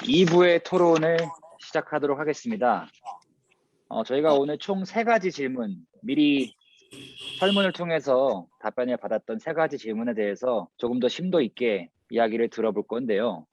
2부의 토론을 시작하도록 하겠습니다. 저희가 오늘 총 3가지 질문, 미리 설문을 통해서 답변을 받았던 3가지 질문에 대해서 조금 더 심도 있게 이야기를 들어볼 건데요.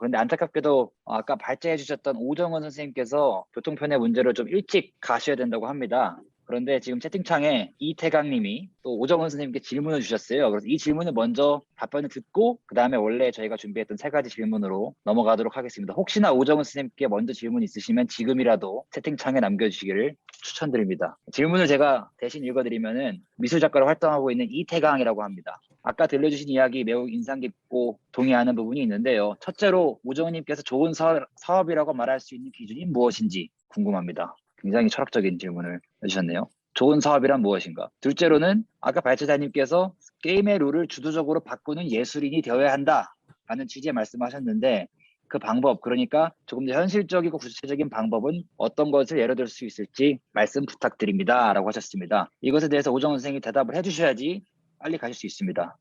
그런데 안타깝게도 아까 발제해 주셨던 오정원 선생님께서 교통편의 문제를 좀 일찍 가셔야 된다고 합니다. 그런데 지금 채팅창에 이태강 님이 또 오정원 선생님께 질문을 주셨어요. 그래서 이 질문을 먼저 답변을 듣고 그 다음에 원래 저희가 준비했던 3가지 질문으로 넘어가도록 하겠습니다. 혹시나 오정원 선생님께 먼저 질문 있으시면 지금이라도 채팅창에 남겨주시기를 추천드립니다. 질문을 제가 대신 읽어드리면은 미술작가로 활동하고 있는 이태강이라고 합니다. 아까 들려주신 이야기 매우 인상 깊고 동의하는 부분이 있는데요. 첫째로 오정원님께서 좋은 사업이라고 말할 수 있는 기준이 무엇인지 궁금합니다. 굉장히 철학적인 질문을 해주셨네요. 좋은 사업이란 무엇인가? 둘째로는 아까 발제자님께서 게임의 룰을 주도적으로 바꾸는 예술인이 되어야 한다라는 취지의 말씀하셨는데 그 방법, 그러니까 조금 더 현실적이고 구체적인 방법은 어떤 것을 예로 들 수 있을지 말씀 부탁드립니다 라고 하셨습니다. 이것에 대해서 오정원 선생님이 대답을 해주셔야지 빨리 가실 수 있습니다.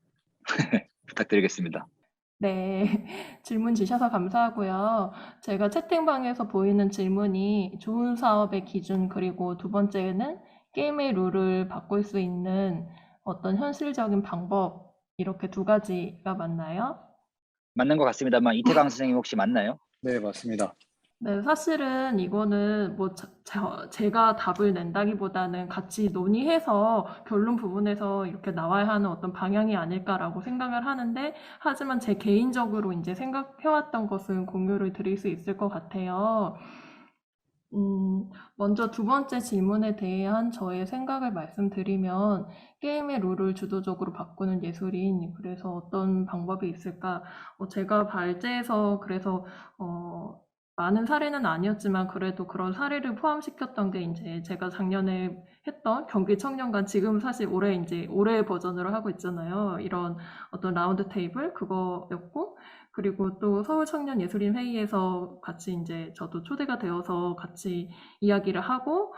부탁드리겠습니다. 네, 질문 주셔서 감사하고요. 제가 채팅방에서 보이는 질문이 좋은 사업의 기준, 그리고 두 번째는 게임의 룰을 바꿀 수 있는 어떤 현실적인 방법, 이렇게 2가지가 맞나요? 맞는 것 같습니다만 이태강 선생님 혹시 맞나요? 네, 맞습니다. 네, 사실은 이거는 뭐 제가 답을 낸다기보다는 같이 논의해서 결론 부분에서 이렇게 나와야 하는 어떤 방향이 아닐까라고 생각을 하는데, 하지만 제 개인적으로 이제 생각해왔던 것은 공유를 드릴 수 있을 것 같아요. 먼저 2번째 질문에 대한 저의 생각을 말씀드리면, 게임의 룰을 주도적으로 바꾸는 예술인, 그래서 어떤 방법이 있을까? 제가 발제해서 그래서 많은 사례는 아니었지만 그래도 그런 사례를 포함시켰던 게 이제 제가 작년에 했던 경기 청년관, 지금 사실 올해 버전으로 하고 있잖아요. 이런 어떤 라운드 테이블 그거였고, 그리고 또 서울 청년 예술인 회의에서 같이 이제 저도 초대가 되어서 같이 이야기를 하고,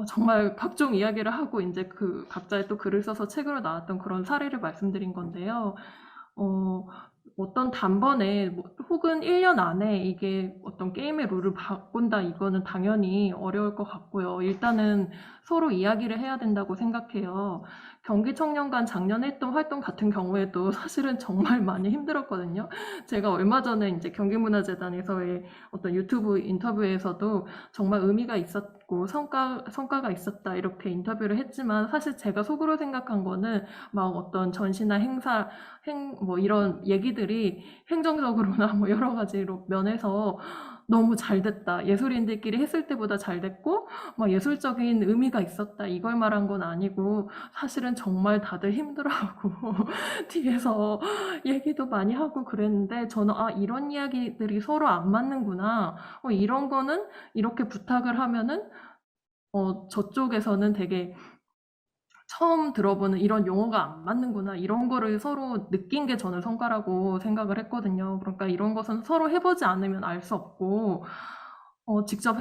정말 각종 이야기를 하고 이제 그 각자의 또 글을 써서 책으로 나왔던 그런 사례를 말씀드린 건데요. 어떤 단번에 혹은 1년 안에 이게 어떤 게임의 룰을 바꾼다, 이거는 당연히 어려울 것 같고요. 일단은 서로 이야기를 해야 된다고 생각해요. 경기청년관 작년에 했던 활동 같은 경우에도 사실은 정말 많이 힘들었거든요. 제가 얼마 전에 이제 경기문화재단에서의 어떤 유튜브 인터뷰에서도 정말 의미가 있었고 성과가 있었다 이렇게 인터뷰를 했지만, 사실 제가 속으로 생각한 거는 막 어떤 전시나 행사, 뭐 이런 얘기들이 행정적으로나 뭐 여러 가지로 면에서 너무 잘 됐다, 예술인들끼리 했을 때보다 잘 됐고 막 예술적인 의미가 있었다, 이걸 말한 건 아니고, 사실은 정말 다들 힘들어하고 뒤에서 얘기도 많이 하고 그랬는데, 저는 이런 이야기들이 서로 안 맞는구나, 이런 거는 이렇게 부탁을 하면은 저쪽에서는 되게 처음 들어보는 이런 용어가 안 맞는구나, 이런 거를 서로 느낀 게 저는 성과라고 생각을 했거든요. 그러니까 이런 것은 서로 해보지 않으면 알 수 없고, 직접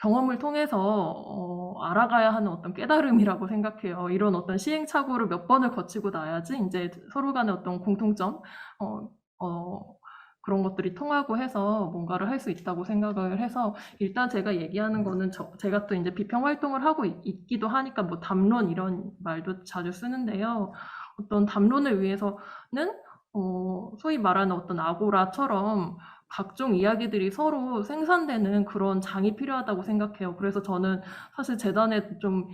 경험을 통해서 알아가야 하는 어떤 깨달음이라고 생각해요. 이런 어떤 시행착오를 몇 번을 거치고 나야지 이제 서로 간의 어떤 공통점, 그런 것들이 통하고 해서 뭔가를 할 수 있다고 생각을 해서, 일단 제가 얘기하는 거는 제가 또 이제 비평 활동을 하고 있기도 하니까 뭐 담론 이런 말도 자주 쓰는데요. 어떤 담론을 위해서는 소위 말하는 어떤 아고라처럼 각종 이야기들이 서로 생산되는 그런 장이 필요하다고 생각해요. 그래서 저는 사실 재단에 좀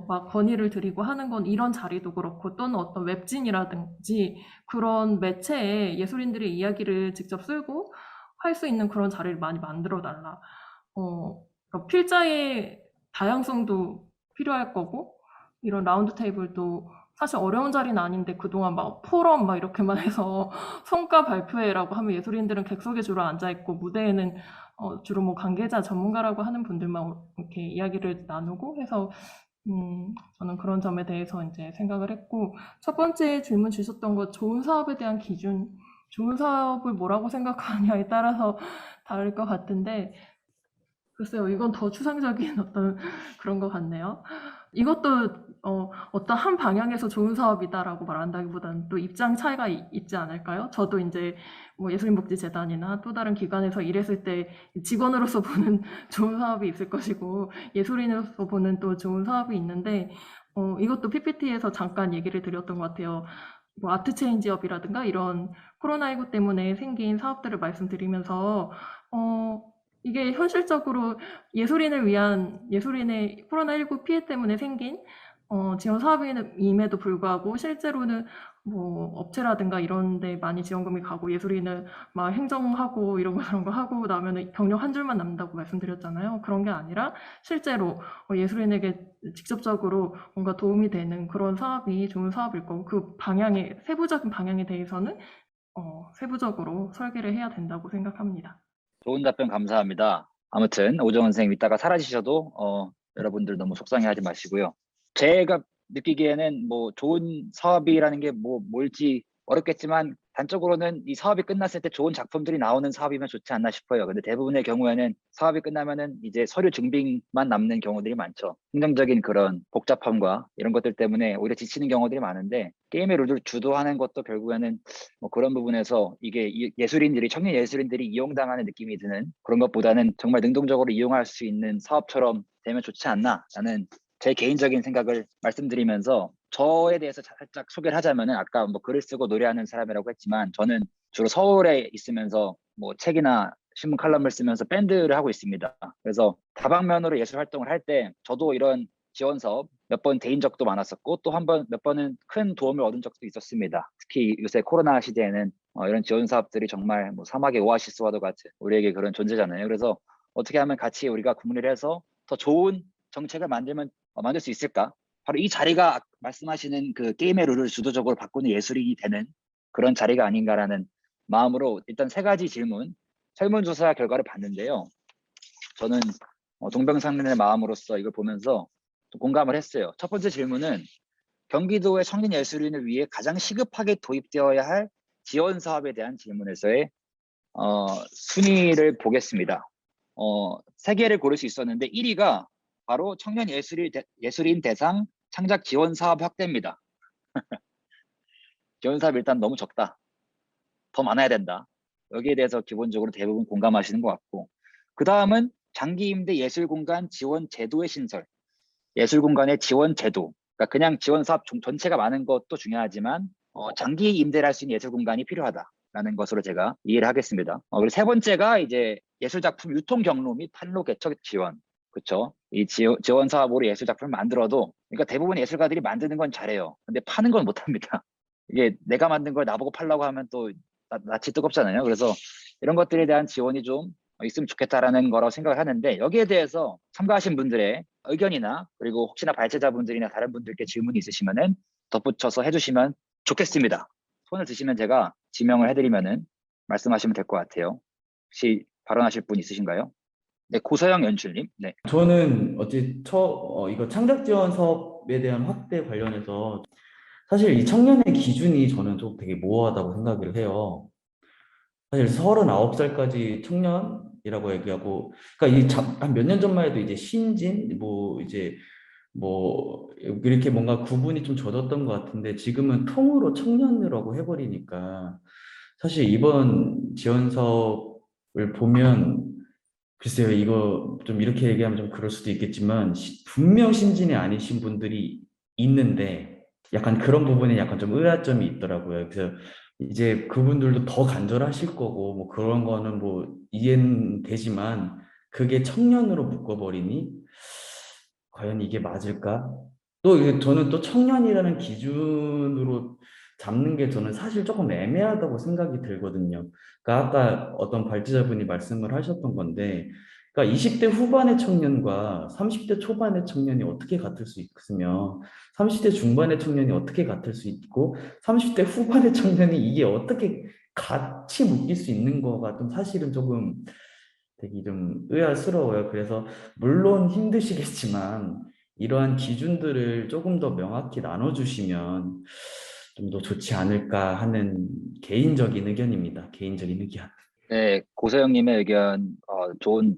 막 건의를 드리고 하는 건 이런 자리도 그렇고, 또는 어떤 웹진이라든지 그런 매체에 예술인들의 이야기를 직접 쓰고 할 수 있는 그런 자리를 많이 만들어 달라. 그러니까 필자의 다양성도 필요할 거고, 이런 라운드 테이블도 사실 어려운 자리는 아닌데 그동안 막 포럼 막 이렇게만 해서 성과 발표회라고 하면 예술인들은 객석에 주로 앉아있고 무대에는 주로 뭐 관계자, 전문가라고 하는 분들만 이렇게 이야기를 나누고 해서, 저는 그런 점에 대해서 이제 생각을 했고, 첫 번째 질문 주셨던 거, 좋은 사업에 대한 기준, 좋은 사업을 뭐라고 생각하냐에 따라서 다를 것 같은데 글쎄요. 이건 더 추상적인 어떤 그런 것 같네요. 이것도 어떤 한 방향에서 좋은 사업이다라고 말한다기보다는 또 입장 차이가 있지 않을까요? 저도 이제 뭐 예술인복지재단이나 또 다른 기관에서 일했을 때 직원으로서 보는 좋은 사업이 있을 것이고 예술인으로서 보는 또 좋은 사업이 있는데 이것도 PPT에서 잠깐 얘기를 드렸던 것 같아요. 뭐 아트체인지업이라든가 이런 코로나19 때문에 생긴 사업들을 말씀드리면서 이게 현실적으로 예술인을 위한 예술인의 코로나19 피해 때문에 생긴 지원 사업임에도 불구하고 실제로는 뭐 업체라든가 이런 데 많이 지원금이 가고 예술인은 막 행정하고 이런 거 저런 거 하고 나면은 경력 한 줄만 남는다고 말씀드렸잖아요. 그런 게 아니라 실제로 예술인에게 직접적으로 뭔가 도움이 되는 그런 사업이 좋은 사업일 거고 그 방향에 세부적인 방향에 대해서는 세부적으로 설계를 해야 된다고 생각합니다. 좋은 답변 감사합니다. 아무튼 오정원 선생님 이따가 사라지셔도 여러분들 너무 속상해하지 마시고요. 제가 느끼기에는 뭐 좋은 사업이라는 게 뭐 뭘지 어렵겠지만 단적으로는 이 사업이 끝났을 때 좋은 작품들이 나오는 사업이면 좋지 않나 싶어요. 근데 대부분의 경우에는 사업이 끝나면은 이제 서류 증빙만 남는 경우들이 많죠. 행정적인 그런 복잡함과 이런 것들 때문에 오히려 지치는 경우들이 많은데 게임의 룰을 주도하는 것도 결국에는 뭐 그런 부분에서 이게 예술인들이 청년 예술인들이 이용당하는 느낌이 드는 그런 것보다는 정말 능동적으로 이용할 수 있는 사업처럼 되면 좋지 않나라는 제 개인적인 생각을 말씀드리면서 저에 대해서 살짝 소개를 하자면은 아까 뭐 글을 쓰고 노래하는 사람이라고 했지만 저는 주로 서울에 있으면서 뭐 책이나 신문 칼럼을 쓰면서 밴드를 하고 있습니다. 그래서 다방면으로 예술 활동을 할 때 저도 이런 지원 사업 몇 번 대인 적도 많았었고 또 한 번 몇 번은 큰 도움을 얻은 적도 있었습니다. 특히 요새 코로나 시대에는 이런 지원 사업들이 정말 뭐 사막의 오아시스와도 같은 우리에게 그런 존재잖아요. 그래서 어떻게 하면 같이 우리가 공유를 해서 더 좋은 정책을 만들 수 있을까? 바로 이 자리가 말씀하시는 그 게임의 룰을 주도적으로 바꾸는 예술인이 되는 그런 자리가 아닌가라는 마음으로 일단 세 가지 질문 설문조사 결과를 봤는데요. 저는 동병상련의 마음으로써 이걸 보면서 공감을 했어요. 첫 번째 질문은 경기도의 청년 예술인을 위해 가장 시급하게 도입되어야 할 지원 사업에 대한 질문에서의 순위를 보겠습니다. 세 개를 고를 수 있었는데 1위가 바로 청년 예술인 대상 창작 지원 사업 확대입니다. 지원 사업 일단 너무 적다. 더 많아야 된다. 여기에 대해서 기본적으로 대부분 공감하시는 것 같고 그 다음은 장기 임대 예술 공간 지원 제도의 신설. 예술 공간의 지원 제도. 그러니까 그냥 지원 사업 전체가 많은 것도 중요하지만 장기 임대를 할 수 있는 예술 공간이 필요하다라는 것으로 제가 이해를 하겠습니다. 그리고 세 번째가 이제 예술 작품 유통 경로 및 판로 개척 지원. 그렇죠? 이 지원 사업으로 예술 작품을 만들어도 그러니까 대부분 예술가들이 만드는 건 잘해요. 근데 파는 건 못합니다. 이게 내가 만든 걸 나보고 팔라고 하면 또 낯이 뜨겁잖아요. 그래서 이런 것들에 대한 지원이 좀 있으면 좋겠다라는 거라고 생각을 하는데 여기에 대해서 참가하신 분들의 의견이나 그리고 혹시나 발제자분들이나 다른 분들께 질문이 있으시면은 덧붙여서 해주시면 좋겠습니다. 손을 드시면 제가 지명을 해드리면은 말씀하시면 될 것 같아요. 혹시 발언하실 분 있으신가요? 네, 고서영 연출님. 네. 저는 이거 창작 지원 사업에 대한 확대 관련해서 사실 이 청년의 기준이 저는 좀 되게 모호하다고 생각을 해요. 사실 39살까지 청년이라고 얘기하고, 그러니까 한 몇 년 전만 해도 이제 신진, 뭐, 이렇게 뭔가 구분이 좀 젖었던 것 같은데, 지금은 통으로 청년이라고 해버리니까, 사실 이번 지원 사업을 보면, 글쎄요, 이거 좀 이렇게 얘기하면 좀 그럴 수도 있겠지만, 분명 신진이 아니신 분들이 있는데, 약간 그런 부분에 약간 좀 의아점이 있더라고요. 그래서 이제 그분들도 더 간절하실 거고, 뭐 그런 거는 뭐 이해는 되지만, 그게 청년으로 묶어버리니, 과연 이게 맞을까? 저는 또 청년이라는 기준으로 잡는 게 저는 사실 조금 애매하다고 생각이 들거든요. 그러니까 아까 어떤 발제자분이 말씀을 하셨던 건데, 그러니까 20대 후반의 청년과 30대 초반의 청년이 어떻게 같을 수 있으며, 30대 중반의 청년이 어떻게 같을 수 있고, 30대 후반의 청년이 이게 어떻게 같이 묶일 수 있는 거가 좀 사실은 조금 되게 좀 의아스러워요. 그래서 물론 힘드시겠지만 이러한 기준들을 조금 더 명확히 나눠주시면 좀 더 좋지 않을까 하는 개인적인 의견입니다. 개인적인 의견. 네, 고소영님의 의견,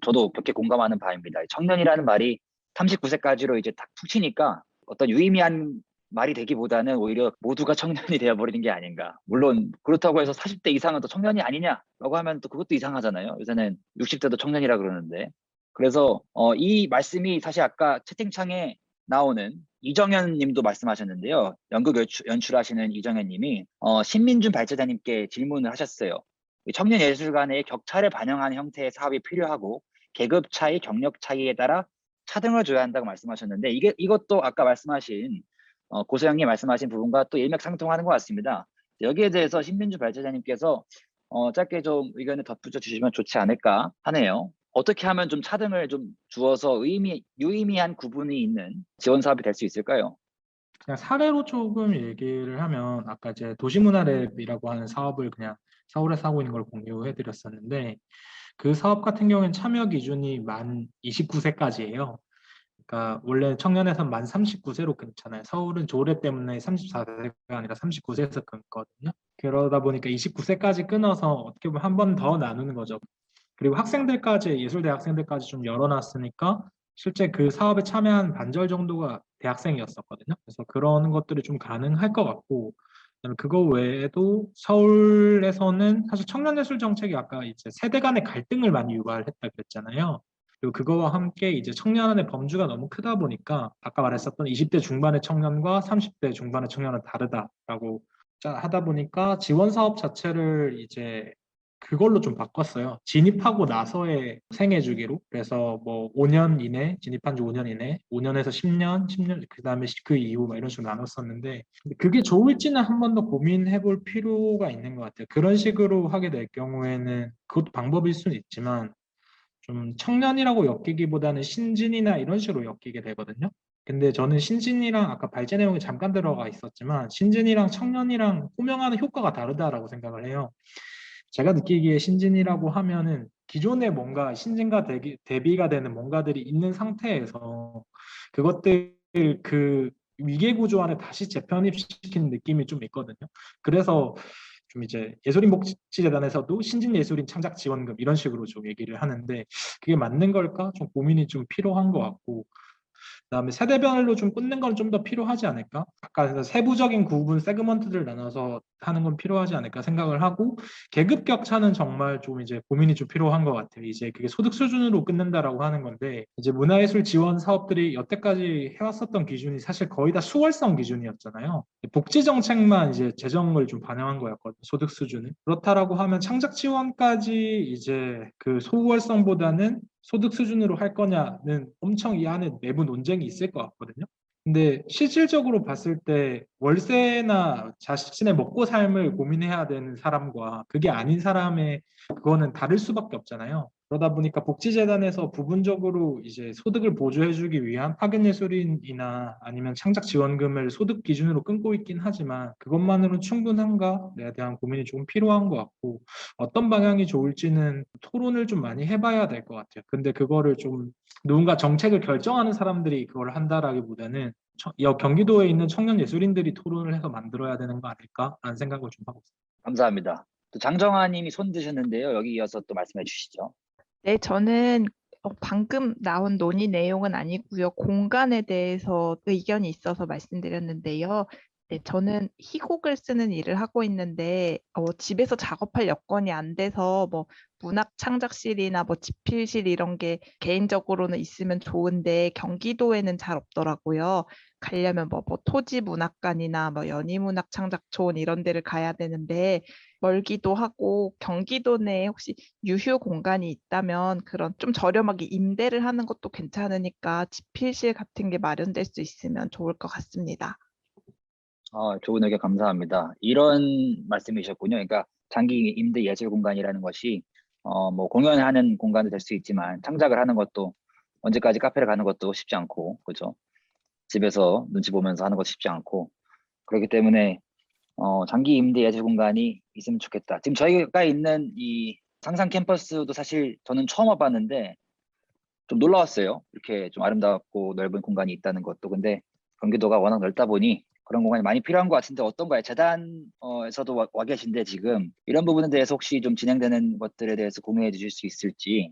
저도 몇 개 공감하는 바입니다. 청년이라는 말이 39세까지로 이제 딱 툭 치니까 어떤 유의미한 말이 되기보다는 오히려 모두가 청년이 되어버리는 게 아닌가. 물론 그렇다고 해서 40대 이상은 또 청년이 아니냐라고 하면 또 그것도 이상하잖아요. 요새는 60대도 청년이라 그러는데. 그래서 이 말씀이 사실 아까 채팅창에 나오는 이정현 님도 말씀하셨는데요. 연극 연출하시는 이정현 님이 신민준 발제자님께 질문을 하셨어요. 청년 예술관의 격차를 반영하는 형태의 사업이 필요하고 계급 차이, 경력 차이에 따라 차등을 줘야 한다고 말씀하셨는데 이것도 아까 말씀하신 고소영님 말씀하신 부분과 또 일맥상통하는 것 같습니다. 여기에 대해서 신민주 발제자님께서 짧게 좀 의견을 덧붙여 주시면 좋지 않을까 하네요. 어떻게 하면 좀 차등을 좀 주어서 유의미한 구분이 있는 지원 사업이 될 수 있을까요? 그냥 사례로 조금 얘기를 하면 아까 이제 도시문화랩이라고 하는 사업을 그냥 서울에서 하고 있는 걸 공유해 드렸었는데 그 사업 같은 경우에는 참여 기준이 만 29세까지예요. 그러니까 원래 청년에선 만 39세로 끊잖아요. 서울은 조례 때문에 34세가 아니라 39세에서 끊거든요. 그러다 보니까 29세까지 끊어서 어떻게 보면 한 번 더 나누는 거죠. 그리고 학생들까지 예술대 학생들까지 좀 열어놨으니까 실제 그 사업에 참여한 반절 정도가 대학생이었었거든요. 그래서 그런 것들이 좀 가능할 것 같고 그다음에 그거 외에도 서울에서는 사실 청년예술 정책이 아까 이제 세대 간의 갈등을 많이 유발했다 그랬잖아요. 그리고 그거와 함께 이제 청년의 범주가 너무 크다 보니까 아까 말했었던 20대 중반의 청년과 30대 중반의 청년은 다르다라고 하다 보니까 지원 사업 자체를 이제 그걸로 좀 바꿨어요. 진입하고 나서의 생애 주기로. 그래서 뭐 5년 이내, 진입한 지 5년 이내, 5년에서 10년, 10년, 그 다음에 그 이후 막 이런 식으로 나눴었는데, 근데 그게 좋을지는 한 번 더 고민해 볼 필요가 있는 것 같아요. 그런 식으로 하게 될 경우에는 그것도 방법일 수는 있지만, 좀 청년이라고 엮이기보다는 신진이나 이런 식으로 엮이게 되거든요. 근데 저는 신진이랑 아까 발제 내용이 잠깐 들어가 있었지만 신진이랑 청년이랑 호명하는 효과가 다르다라고 생각을 해요. 제가 느끼기에 신진이라고 하면은 기존에 뭔가 신진과 대비가 되는 뭔가들이 있는 상태에서 그것들 그 위계 구조 안에 다시 재편입시키는 느낌이 좀 있거든요. 그래서 좀 이제 예술인복지재단에서도 신진예술인 창작 지원금 이런 식으로 좀 얘기를 하는데 그게 맞는 걸까? 좀 고민이 좀 필요한 것 같고 그다음에 세대별로 좀 끊는 건 좀 더 필요하지 않을까? 아까 세부적인 구분 세그먼트를 나눠서 하는 건 필요하지 않을까 생각을 하고 계급 격차는 정말 좀 이제 고민이 좀 필요한 것 같아요. 이제 그게 소득 수준으로 끊는다라고 하는 건데 이제 문화예술 지원 사업들이 여태까지 해왔었던 기준이 사실 거의 다 수월성 기준이었잖아요. 복지 정책만 이제 재정을 좀 반영한 거였거든요. 소득 수준을. 그렇다라고 하면 창작 지원까지 이제 그 소월성보다는 소득 수준으로 할 거냐는 엄청 이 안에 내부 논쟁이 있을 것 같거든요. 근데 실질적으로 봤을 때 월세나 자신의 먹고 삶을 고민해야 되는 사람과 그게 아닌 사람의 그거는 다를 수밖에 없잖아요. 그러다 보니까 복지재단에서 부분적으로 이제 소득을 보조해주기 위한 파견예술인이나 아니면 창작 지원금을 소득 기준으로 끊고 있긴 하지만 그것만으로는 충분한가에 대한 고민이 좀 필요한 것 같고 어떤 방향이 좋을지는 토론을 좀 많이 해봐야 될 것 같아요. 근데 그거를 좀 누군가 정책을 결정하는 사람들이 그걸 한다라기보다는 경기도에 있는 청년 예술인들이 토론을 해서 만들어야 되는 거 아닐까라는 생각을 좀 하고 있습니다. 감사합니다. 또 장정아 님이 손 드셨는데요. 여기 이어서 또 말씀해 주시죠. 네, 저는 방금 나온 논의 내용은 아니고요. 공간에 대해서 의견이 있어서 말씀드렸는데요. 네, 저는 희곡을 쓰는 일을 하고 있는데 집에서 작업할 여건이 안 돼서 뭐 문학 창작실이나 뭐 집필실 이런 게 개인적으로는 있으면 좋은데 경기도에는 잘 없더라고요. 가려면 뭐 토지 문학관이나 뭐 연희문학 창작촌 이런 데를 가야 되는데 멀기도 하고 경기도 내에 혹시 유휴 공간이 있다면 그런 좀 저렴하게 임대를 하는 것도 괜찮으니까 집필실 같은 게 마련될 수 있으면 좋을 것 같습니다. 좋은 의견 감사합니다. 이런 말씀이셨군요. 그러니까 장기 임대 예술 공간이라는 것이 뭐 공연하는 공간도 될 수 있지만 창작을 하는 것도 언제까지 카페를 가는 것도 쉽지 않고 그죠? 집에서 눈치 보면서 하는 것도 쉽지 않고 그렇기 때문에 장기 임대 예술 공간이 있으면 좋겠다. 지금 저희가 있는 이 상상 캠퍼스도 사실 저는 처음 와봤는데 좀 놀라웠어요. 이렇게 좀 아름답고 넓은 공간이 있다는 것도. 근데 경기도가 워낙 넓다 보니 그런 공간이 많이 필요한 것 같은데 어떤가요? 재단에서도 와 계신데 지금 이런 부분에 대해서 혹시 좀 진행되는 것들에 대해서 공유해 주실 수 있을지.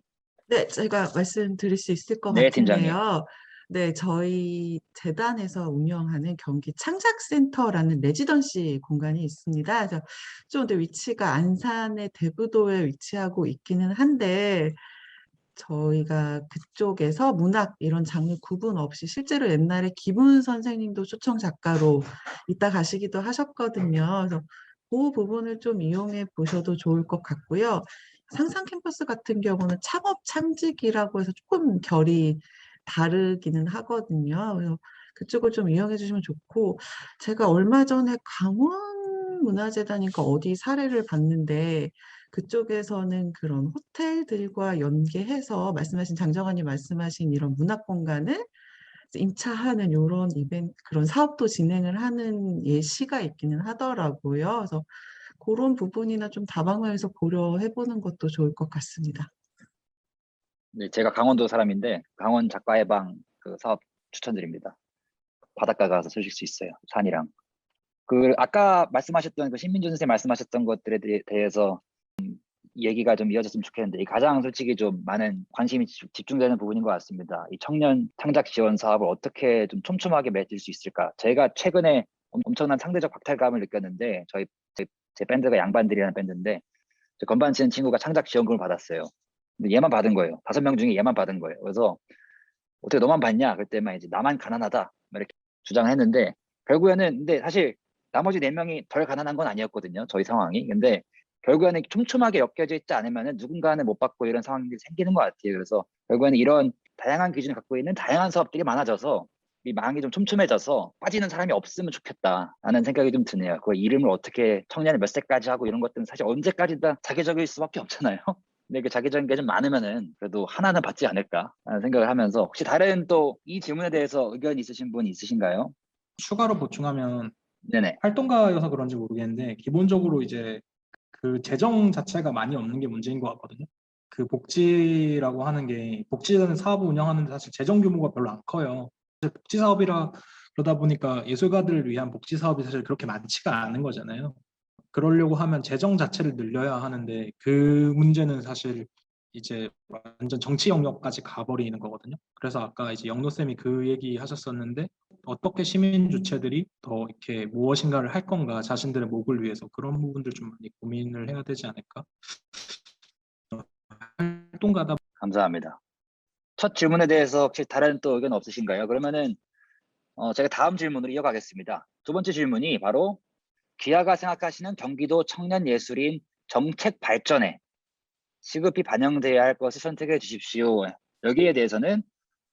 네, 제가 말씀드릴 수 있을 것 네, 팀장님. 같은데요. 네, 저희 재단에서 운영하는 경기 창작센터라는 레지던시 공간이 있습니다. 그래서 좀 근데 위치가 안산의 대부도에 위치하고 있기는 한데 저희가 그쪽에서 문학 이런 장르 구분 없이 실제로 옛날에 김훈 선생님도 초청 작가로 있다 가시기도 하셨거든요. 그래서 그 부분을 좀 이용해 보셔도 좋을 것 같고요. 상상 캠퍼스 같은 경우는 창업 창직이라고 해서 조금 결이 다르기는 하거든요. 그래서 그쪽을 좀 이용해 주시면 좋고, 제가 얼마 전에 강원문화재단인가 어디 사례를 봤는데 그쪽에서는 그런 호텔들과 연계해서 말씀하신 장정환님 말씀하신 이런 문학 공간을 임차하는 이런 이벤트 그런 사업도 진행을 하는 예시가 있기는 하더라고요. 그래서 그런 부분이나 좀 다방면에서 고려해 보는 것도 좋을 것 같습니다. 네, 제가 강원도 사람인데 강원 작가의 방 그 사업 추천드립니다. 바닷가 가서 쓰실 수 있어요. 산이랑. 그 아까 말씀하셨던 그 신민준 선생님 말씀하셨던 것들에 대해서 얘기가 좀 이어졌으면 좋겠는데 이 가장 솔직히 좀 많은 관심이 집중되는 부분인 것 같습니다. 이 청년 창작 지원 사업을 어떻게 좀 촘촘하게 맺을 수 있을까? 제가 최근에 엄청난 상대적 박탈감을 느꼈는데 제 밴드가 양반들이라는 밴드인데 저 건반 치는 친구가 창작 지원금을 받았어요. 근데 얘만 받은 거예요. 5명 중에 얘만 받은 거예요. 그래서 어떻게 너만 받냐? 그때만 이제 나만 가난하다 막 이렇게 주장했는데 결국에는 근데 사실 나머지 4명이 덜 가난한 건 아니었거든요. 저희 상황이. 근데 결국에는 촘촘하게 엮여져 있지 않으면은 누군가는 못 받고 이런 상황이 생기는 것 같아요. 그래서 결국에는 이런 다양한 기준을 갖고 있는 다양한 사업들이 많아져서 이 망이 좀 촘촘해져서 빠지는 사람이 없으면 좋겠다라는 생각이 좀 드네요. 그 이름을 어떻게 청년을 몇 세까지 하고 이런 것들은 사실 언제까지 다 자기적일 수밖에 없잖아요. 근데 그 자기적인 게 좀 많으면은 그래도 하나는 받지 않을까라는 생각을 하면서 혹시 다른 또 이 질문에 대해서 의견 있으신 분 있으신가요? 추가로 보충하면 네네. 활동가여서 그런지 모르겠는데 기본적으로 이제 그 재정 자체가 많이 없는 게 문제인 것 같거든요. 그 복지라고 하는 게 복지라는 사업을 운영하는데 사실 재정 규모가 별로 안 커요. 복지 사업이라 그러다 보니까 예술가들을 위한 복지 사업이 사실 그렇게 많지가 않은 거잖아요. 그러려고 하면 재정 자체를 늘려야 하는데 그 문제는 사실 이제 완전 정치 영역까지 가버리는 거거든요. 그래서 아까 이제 영노쌤이 그 얘기 하셨었는데 어떻게 시민 주체들이 더 이렇게 무엇인가를 할 건가 자신들의 목을 위해서 그런 부분들 좀 많이 고민을 해야 되지 않을까? 활동가다 감사합니다. 첫 질문에 대해서 혹시 다른 또 의견 없으신가요? 그러면은 제가 다음 질문으로 이어가겠습니다. 두 번째 질문이 바로 귀하가 생각하시는 경기도 청년 예술인 정책 발전에 시급히 반영돼야 할 것을 선택해 주십시오. 여기에 대해서는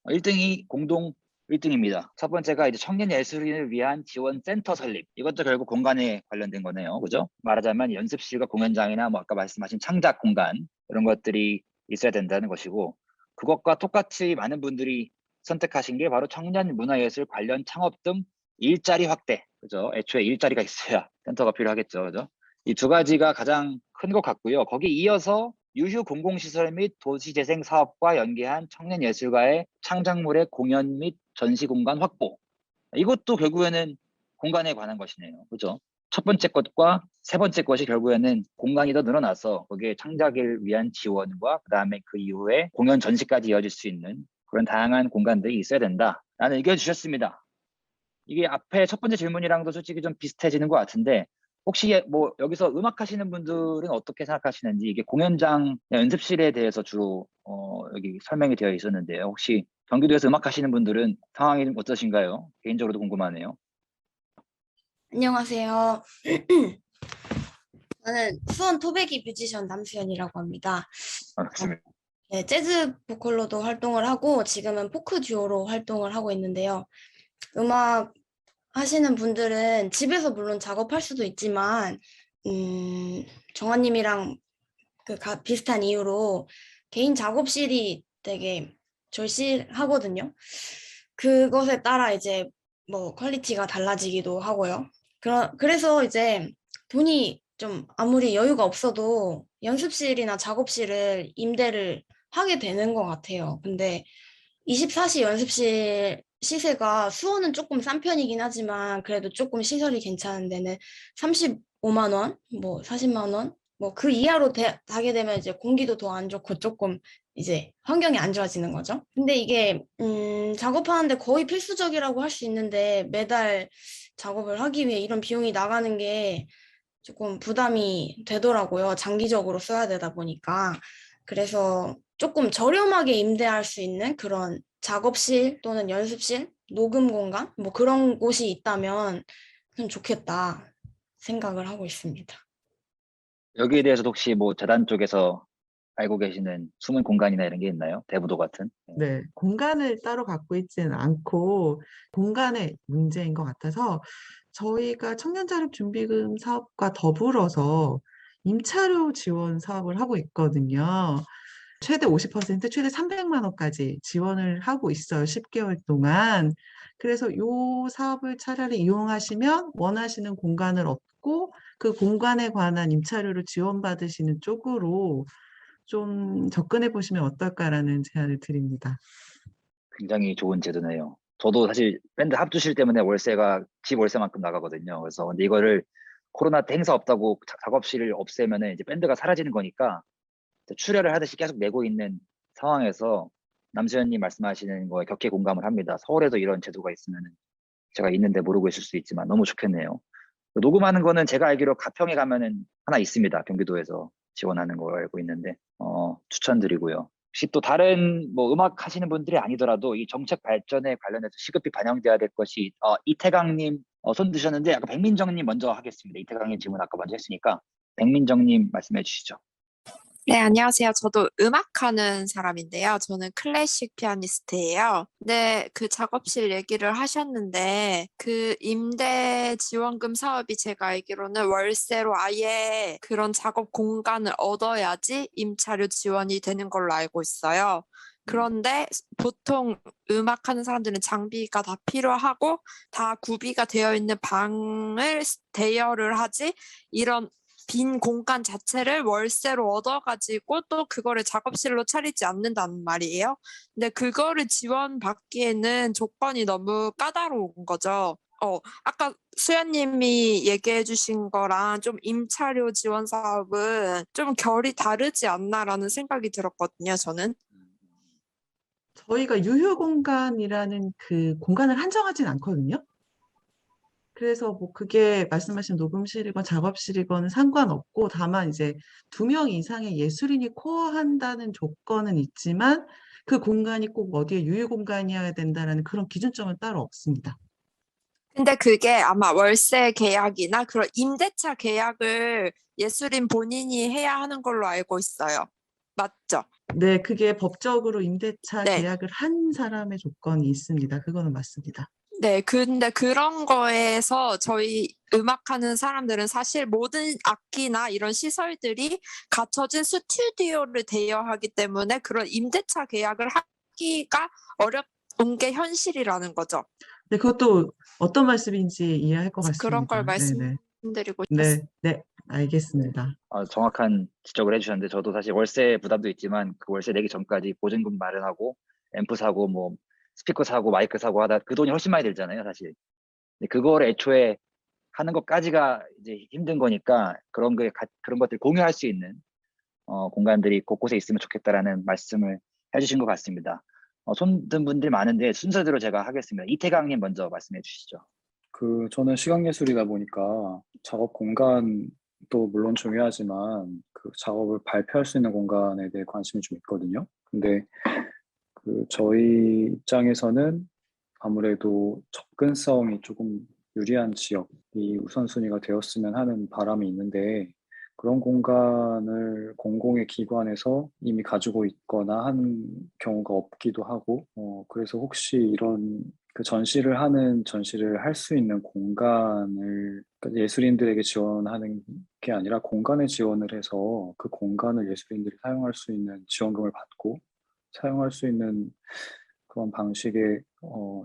1등이 공동 1등입니다. 첫 번째가 이제 청년 예술인을 위한 지원 센터 설립. 이것도 결국 공간에 관련된 거네요. 그죠? 말하자면 연습실과 공연장이나 뭐 아까 말씀하신 창작 공간 이런 것들이 있어야 된다는 것이고 그것과 똑같이 많은 분들이 선택하신 게 바로 청년 문화예술 관련 창업 등 일자리 확대. 그죠? 애초에 일자리가 있어야 센터가 필요하겠죠. 그죠? 이 두 가지가 가장 큰 것 같고요. 거기 이어서 유휴 공공시설 및 도시재생 사업과 연계한 청년 예술가의 창작물의 공연 및 전시 공간 확보. 이것도 결국에는 공간에 관한 것이네요. 그죠? 첫 번째 것과 세 번째 것이 결국에는 공간이 더 늘어나서 거기에 창작을 위한 지원과 그다음에 그 이후에 공연 전시까지 이어질 수 있는 그런 다양한 공간들이 있어야 된다라는 의견 주셨습니다. 이게 앞에 첫 번째 질문이랑도 솔직히 좀 비슷해지는 것 같은데 혹시 뭐 여기서 음악 하시는 분들은 어떻게 생각하시는지 이게 공연장 연습실에 대해서 주로 여기 설명이 되어 있었는데요. 혹시 경기도에서 음악 하시는 분들은 상황이 좀 어떠신가요? 개인적으로도 궁금하네요. 안녕하세요. 저는 수원 토백이 뮤지션 남수연이라고 합니다. 반갑습니다. 네, 재즈 보컬로도 활동을 하고 지금은 포크 듀오로 활동을 하고 있는데요. 음악 하시는 분들은 집에서 물론 작업할 수도 있지만 정환님이랑 비슷한 이유로 개인 작업실이 되게 절실하거든요. 그것에 따라 이제 뭐 퀄리티가 달라지기도 하고요. 그래서 이제 돈이 좀 아무리 여유가 없어도 연습실이나 작업실을 임대를 하게 되는 것 같아요. 근데 24시 연습실을 시세가 수원은 조금 싼 편이긴 하지만 그래도 조금 시설이 괜찮은 데는 35만 원, 뭐 40만 원, 뭐 그 이하로 가게 되면 이제 공기도 더 안 좋고 조금 이제 환경이 안 좋아지는 거죠. 근데 이게 작업하는데 거의 필수적이라고 할 수 있는데 매달 작업을 하기 위해 이런 비용이 나가는 게 조금 부담이 되더라고요. 장기적으로 써야 되다 보니까. 그래서 조금 저렴하게 임대할 수 있는 그런 작업실 또는 연습실, 녹음 공간, 뭐 그런 곳이 있다면 좀 좋겠다 생각을 하고 있습니다. 여기에 대해서 혹시 뭐 재단 쪽에서 알고 계시는 숨은 공간이나 이런 게 있나요? 대부도 같은? 네, 공간을 따로 갖고 있지는 않고 공간의 문제인 것 같아서 저희가 청년자립준비금 사업과 더불어서 임차료 지원 사업을 하고 있거든요. 최대 50%, 최대 300만 원까지 지원을 하고 있어요. 10개월 동안. 그래서 이 사업을 차라리 이용하시면 원하시는 공간을 얻고 그 공간에 관한 임차료를 지원받으시는 쪽으로 좀 접근해 보시면 어떨까라는 제안을 드립니다. 굉장히 좋은 제도네요. 저도 사실 밴드 합주실 때문에 월세가 집 월세만큼 나가거든요. 그래서 근데 이거를 코로나 때 행사 없다고 작업실을 없애면은 이제 밴드가 사라지는 거니까 출혈을 하듯이 계속 내고 있는 상황에서 남수현님 말씀하시는 거에 격해 공감을 합니다. 서울에도 이런 제도가 있으면은 제가 있는데 모르고 있을 수 있지만 너무 좋겠네요. 녹음하는 거는 제가 알기로 가평에 가면은 하나 있습니다. 경기도에서 지원하는 걸 알고 있는데 추천드리고요. 혹시 또 다른 뭐 음악 하시는 분들이 아니더라도 이 정책 발전에 관련해서 시급히 반영돼야 될 것이 이태강님 손 드셨는데 아까 백민정님 먼저 하겠습니다. 이태강님 질문 아까 먼저 했으니까 백민정님 말씀해 주시죠. 네, 안녕하세요. 저도 음악하는 사람인데요. 저는 클래식 피아니스트예요. 네, 그 작업실 얘기를 하셨는데 그 임대 지원금 사업이 제가 알기로는 월세로 아예 그런 작업 공간을 얻어야지 임차료 지원이 되는 걸로 알고 있어요. 그런데 보통 음악하는 사람들은 장비가 다 필요하고 다 구비가 되어 있는 방을 대여를 하지 이런 빈 공간 자체를 월세로 얻어가지고 또 그거를 작업실로 차리지 않는다는 말이에요. 근데 그거를 지원받기에는 조건이 너무 까다로운 거죠. 아까 수연님이 얘기해 주신 거랑 좀 임차료 지원 사업은 좀 결이 다르지 않나라는 생각이 들었거든요, 저는. 저희가 유휴 공간이라는 그 공간을 한정하진 않거든요. 그래서 뭐 그게 말씀하신 녹음실이건 작업실이건 상관없고 다만 이제 2명 이상의 예술인이 코어한다는 조건은 있지만 그 공간이 꼭 어디에 유휴 공간이어야 된다라는 그런 기준점은 따로 없습니다. 근데 그게 아마 월세 계약이나 그런 임대차 계약을 예술인 본인이 해야 하는 걸로 알고 있어요. 맞죠? 네, 그게 법적으로 임대차 네. 계약을 한 사람의 조건이 있습니다. 그거는 맞습니다. 네, 근데 그런 거에서 저희 음악하는 사람들은 사실 모든 악기나 이런 시설들이 갖춰진 스튜디오를 대여하기 때문에 그런 임대차 계약을 하기가 어려운 게 현실이라는 거죠. 네, 그것도 어떤 말씀인지 이해할 것 그런 걸 같습니다. 네네. 말씀드리고 네, 싶었어요. 네, 알겠습니다. 정확한 지적을 해주셨는데 저도 사실 월세 부담도 있지만 그 월세 내기 전까지 보증금 마련하고 앰프 사고 뭐 스피커 사고 마이크 사고 하다 그 돈이 훨씬 많이 들잖아요, 사실. 근데 그거를 애초에 하는 것까지가 이제 힘든 거니까 그런 것들 공유할 수 있는 공간들이 곳곳에 있으면 좋겠다라는 말씀을 해주신 것 같습니다. 손든 분들이 많은데 순서대로 제가 하겠습니다. 이태강님 먼저 말씀해 주시죠. 저는 시각예술이다 보니까 작업 공간도 물론 중요하지만 그 작업을 발표할 수 있는 공간에 대해 관심이 좀 있거든요. 근데 저희 입장에서는 아무래도 접근성이 조금 유리한 지역이 우선순위가 되었으면 하는 바람이 있는데 그런 공간을 공공의 기관에서 이미 가지고 있거나 하는 경우가 없기도 하고 그래서 혹시 이런 그 전시를 할 수 있는 공간을 그러니까 예술인들에게 지원하는 게 아니라 공간에 지원을 해서 그 공간을 예술인들이 사용할 수 있는 지원금을 받고 사용할 수 있는 그런 방식의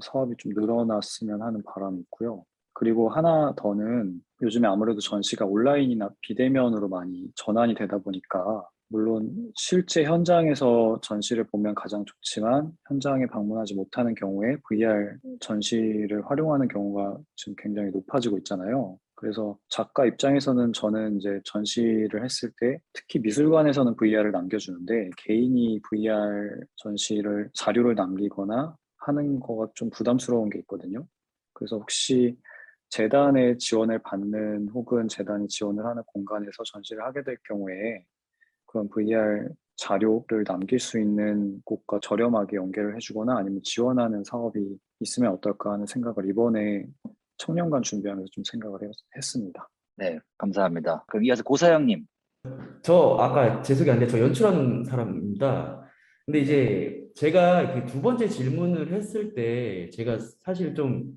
사업이 좀 늘어났으면 하는 바람이 있고요. 그리고 하나 더는 요즘에 아무래도 전시가 온라인이나 비대면으로 많이 전환이 되다 보니까 물론 실제 현장에서 전시를 보면 가장 좋지만 현장에 방문하지 못하는 경우에 VR 전시를 활용하는 경우가 지금 굉장히 높아지고 있잖아요. 그래서 작가 입장에서는 저는 이제 전시를 했을 때 특히 미술관에서는 VR을 남겨주는데 개인이 VR 전시를 자료를 남기거나 하는 거가 좀 부담스러운 게 있거든요. 그래서 혹시 재단의 지원을 받는 혹은 재단이 지원을 하는 공간에서 전시를 하게 될 경우에 그런 VR 자료를 남길 수 있는 곳과 저렴하게 연결을 해주거나 아니면 지원하는 사업이 있으면 어떨까 하는 생각을 이번에 청년관 준비하면서 좀 생각을 했습니다. 네, 감사합니다. 그럼 이어서 고사영님. 저 아까 제 소개 안 돼. 저 연출하는 사람입니다. 근데 이제 제가 그 두 번째 질문을 했을 때 제가 사실 좀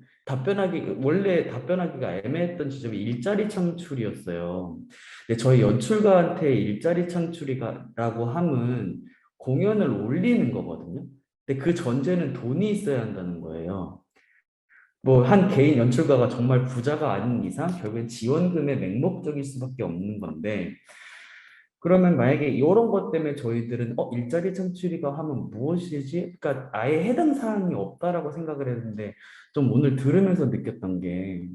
원래 답변하기가 애매했던 지점이 일자리 창출이었어요. 근데 저희 연출가한테 일자리 창출이라고 함은 공연을 올리는 거거든요. 근데 그 전제는 돈이 있어야 한다는 거예요. 뭐 한 개인 연출가가 정말 부자가 아닌 이상 결국엔 지원금의 맹목적일 수밖에 없는 건데 그러면 만약에 이런 것 때문에 저희들은 일자리 창출이가 하면 무엇이지? 그러니까 아예 해당 사항이 없다라고 생각을 했는데 좀 오늘 들으면서 느꼈던 게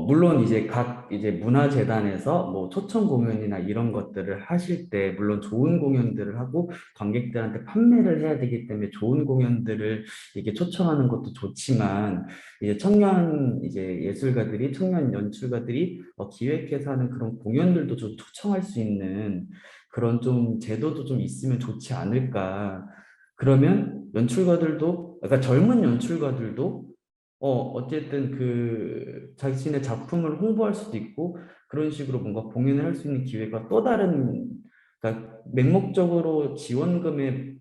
물론 이제 각 이제 문화재단에서 뭐 초청 공연이나 이런 것들을 하실 때 물론 좋은 공연들을 하고 관객들한테 판매를 해야 되기 때문에 좋은 공연들을 이게 초청하는 것도 좋지만 이제 청년 이제 예술가들이 청년 연출가들이 기획해서 하는 그런 공연들도 좀 초청할 수 있는 그런 좀 제도도 좀 있으면 좋지 않을까. 그러면 연출가들도, 그러니까 젊은 연출가들도 어쨌든 그 자신의 작품을 홍보할 수도 있고 그런 식으로 뭔가 공연을 할 수 있는 기회가 또 다른, 그러니까 맹목적으로 지원금에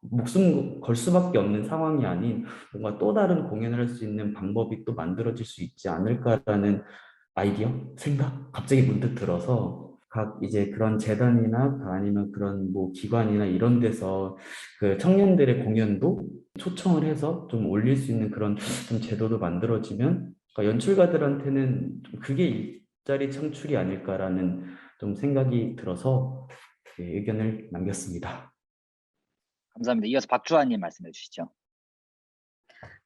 목숨 걸 수밖에 없는 상황이 아닌 뭔가 또 다른 공연을 할 수 있는 방법이 또 만들어질 수 있지 않을까라는 아이디어, 생각 갑자기 문득 들어서 각 이제 그런 재단이나 아니면 그런 뭐 기관이나 이런 데서 그 청년들의 공연도 초청을 해서 좀 올릴 수 있는 그런 좀 제도도 만들어지면 그러니까 연출가들한테는 좀 그게 일자리 창출이 아닐까라는 좀 생각이 들어서 의견을 남겼습니다. 감사합니다. 이어서 박주환님 말씀해 주시죠.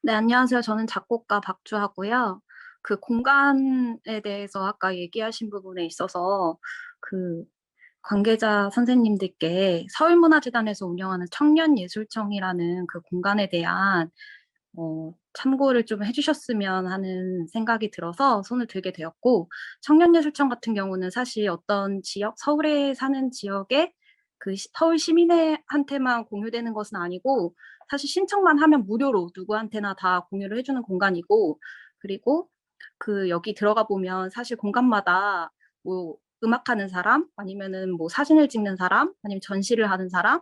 네, 안녕하세요. 저는 작곡가 박주하고요. 그 공간에 대해서 아까 얘기하신 부분에 있어서 그 관계자 선생님들께 서울문화재단에서 운영하는 청년예술청이라는 그 공간에 대한 참고를 좀 해주셨으면 하는 생각이 들어서 손을 들게 되었고, 청년예술청 같은 경우는 사실 어떤 지역, 서울에 사는 지역에 그 서울 시민한테만 공유되는 것은 아니고 사실 신청만 하면 무료로 누구한테나 다 공유를 해주는 공간이고, 그리고 그 여기 들어가 보면 사실 공간마다 뭐 음악하는 사람 아니면은 뭐 사진을 찍는 사람 아니면 전시를 하는 사람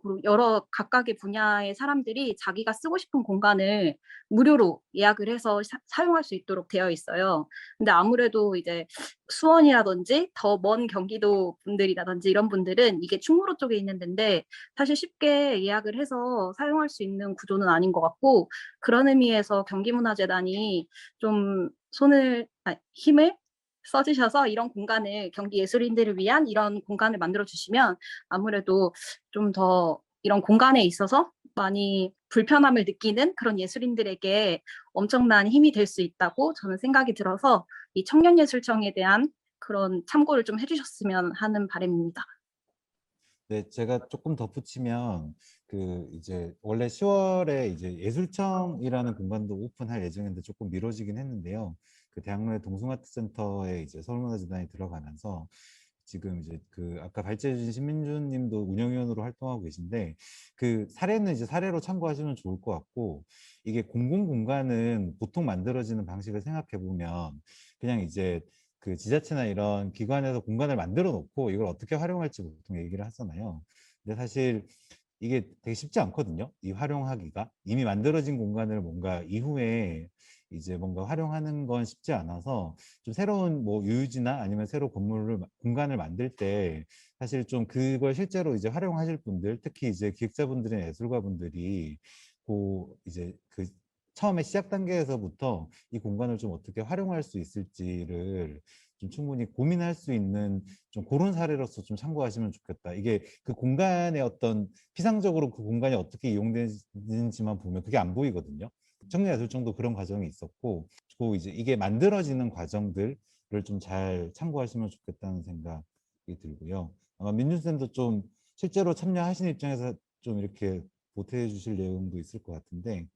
그리고 여러 각각의 분야의 사람들이 자기가 쓰고 싶은 공간을 무료로 예약을 해서 사용할 수 있도록 되어 있어요. 근데 아무래도 이제 수원이라든지 더 먼 경기도 분들이라든지 이런 분들은 이게 충무로 쪽에 있는 데인데 사실 쉽게 예약을 해서 사용할 수 있는 구조는 아닌 것 같고 그런 의미에서 경기문화재단이 좀 힘을 써주셔서 이런 공간을 경기 예술인들을 위한 이런 공간을 만들어 주시면 아무래도 좀 더 이런 공간에 있어서 많이 불편함을 느끼는 그런 예술인들에게 엄청난 힘이 될 수 있다고 저는 생각이 들어서 이 청년예술청에 대한 그런 참고를 좀 해주셨으면 하는 바람입니다. 네, 제가 조금 덧붙이면 그 이제 원래 10월에 이제 예술청이라는 공간도 오픈할 예정인데 조금 미뤄지긴 했는데요. 그 대학로의 동숭아트센터에 이제 서울문화재단이 들어가면서 지금 이제 그 아까 발제해주신 신민준 님도 운영위원으로 활동하고 계신데 그 사례는 이제 사례로 참고하시면 좋을 것 같고 이게 공공공간은 보통 만들어지는 방식을 생각해 보면 그냥 이제 그 지자체나 이런 기관에서 공간을 만들어 놓고 이걸 어떻게 활용할지 보통 얘기를 하잖아요. 근데 사실 이게 되게 쉽지 않거든요. 이 활용하기가 이미 만들어진 공간을 뭔가 이후에 이제 뭔가 활용하는 건 쉽지 않아서 좀 새로운 뭐 유유지나 아니면 새로 공간을 만들 때 사실 좀 그걸 실제로 이제 활용하실 분들 특히 이제 기획자분들이나 예술가분들이 이제 그 처음에 시작 단계에서부터 이 공간을 좀 어떻게 활용할 수 있을지를 좀 충분히 고민할 수 있는 좀 그런 사례로서 좀 참고하시면 좋겠다. 이게 그 공간의 어떤 피상적으로 그 공간이 어떻게 이용되는지만 보면 그게 안 보이거든요. 청년예술정도 그런 과정이 있었고, 그 이제 이게 만들어지는 과정들을 좀 잘 참고하시면 좋겠다는 생각이 들고요. 아마 민준쌤도 좀 실제로 참여하신 입장에서 좀 이렇게 보태해 주실 내용도 있을 것 같은데.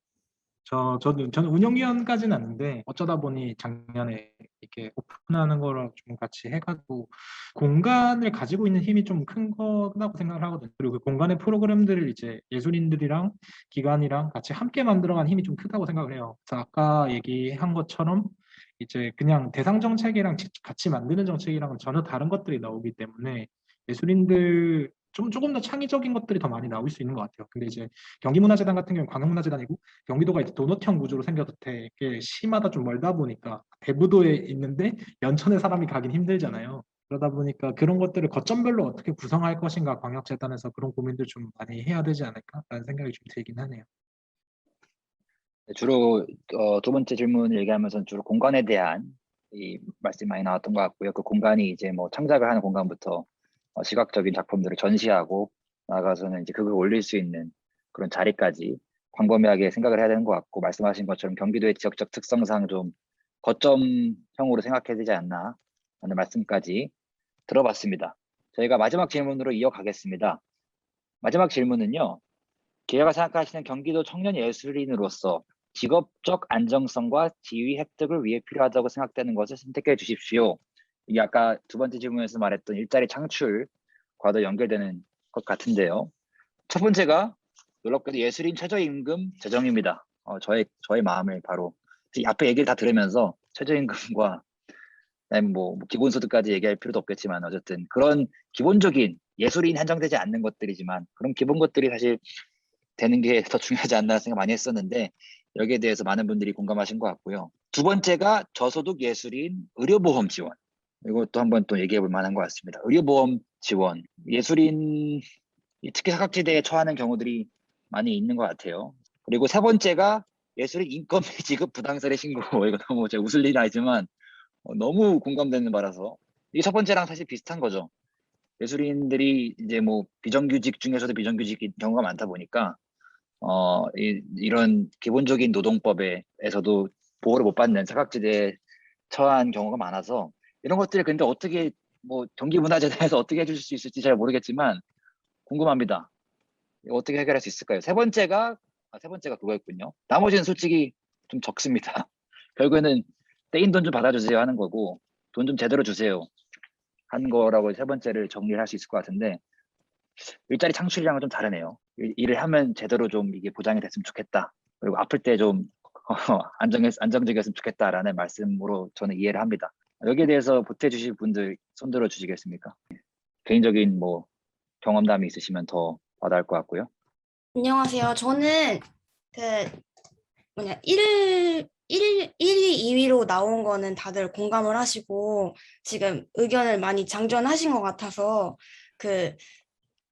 저는 운영위원까지는 아닌데 어쩌다 보니 작년에 이렇게 오픈하는 거랑 좀 같이 해가지고 공간을 가지고 있는 힘이 좀 큰 거라고 생각을 하거든요. 그리고 그 공간의 프로그램들을 이제 예술인들이랑 기관이랑 같이 함께 만들어간 힘이 좀 크다고 생각을 해요. 그래서 아까 얘기한 것처럼 이제 그냥 대상 정책이랑 같이 만드는 정책이랑은 전혀 다른 것들이 나오기 때문에 예술인들 조금 더 창의적인 것들이 더 많이 나올 수 있는 것 같아요. 근데 이제 경기문화재단 같은 경우는 광역문화재단이고 경기도가 이제 도넛형 구조로 생겨서 되게 시마다 좀 멀다 보니까 대부도에 있는데 연천에 사람이 가긴 힘들잖아요. 그러다 보니까 그런 것들을 거점별로 어떻게 구성할 것인가 광역재단에서 그런 고민들 좀 많이 해야 되지 않을까라는 생각이 좀 들긴 하네요. 주로 두 번째 질문 얘기하면서 주로 공간에 대한 이 말씀 많이 나왔던 것 같고요. 그 공간이 이제 뭐 창작을 하는 공간부터 시각적인 작품들을 전시하고 나가서는 이제 그걸 올릴 수 있는 그런 자리까지 광범위하게 생각을 해야 되는 것 같고, 말씀하신 것처럼 경기도의 지역적 특성상 좀 거점형으로 생각해야 되지 않나 하는 말씀까지 들어봤습니다. 저희가 마지막 질문으로 이어가겠습니다. 마지막 질문은요. 기회가 생각하시는 경기도 청년 예술인으로서 직업적 안정성과 지위 획득을 위해 필요하다고 생각되는 것을 선택해 주십시오. 이게 아까 두 번째 질문에서 말했던 일자리 창출과도 연결되는 것 같은데요. 첫 번째가 놀랍게도 예술인 최저임금 제정입니다. 저의 마음을 바로 앞에 얘기를 다 들으면서 최저임금과 뭐 기본소득까지 얘기할 필요도 없겠지만 어쨌든 그런 기본적인 예술인 한정되지 않는 것들이지만 그런 기본 것들이 사실 되는 게 더 중요하지 않나 생각 많이 했었는데 여기에 대해서 많은 분들이 공감하신 것 같고요. 두 번째가 저소득 예술인 의료보험 지원. 이것도 한번 또 얘기해 볼 만한 것 같습니다. 의료보험 지원. 예술인 특히 사각지대에 처하는 경우들이 많이 있는 것 같아요. 그리고 세 번째가 예술인 인건비 지급 부당설의 신고. 이거 너무 제가 웃을 일은 아니지만 너무 공감되는 바라서 이 첫 번째랑 사실 비슷한 거죠. 예술인들이 이제 뭐 비정규직 중에서도 비정규직인 경우가 많다 보니까 이런 기본적인 노동법에서도 보호를 못 받는 사각지대에 처한 경우가 많아서 이런 것들을 근데 어떻게 뭐 경기문화재단에서 어떻게 해줄 수 있을지 잘 모르겠지만 궁금합니다. 이거 어떻게 해결할 수 있을까요? 세 번째가 그거였군요. 나머지는 솔직히 좀 적습니다. 결국에는 떼인 돈 좀 받아주세요 하는 거고 돈 좀 제대로 주세요 한 거라고 세 번째를 정리를 할 수 있을 것 같은데 일자리 창출이랑은 좀 다르네요. 일을 하면 제대로 좀 이게 보장이 됐으면 좋겠다. 그리고 아플 때 좀 안정적이었으면 좋겠다라는 말씀으로 저는 이해를 합니다. 여기에 대해서 보태주실 분들 손들어 주시겠습니까? 개인적인 뭐 경험담이 있으시면 더 와닿을 것 같고요. 안녕하세요. 저는 그 1위, 2위로 나온 거는 다들 공감을 하시고 지금 의견을 많이 장전하신 것 같아서 그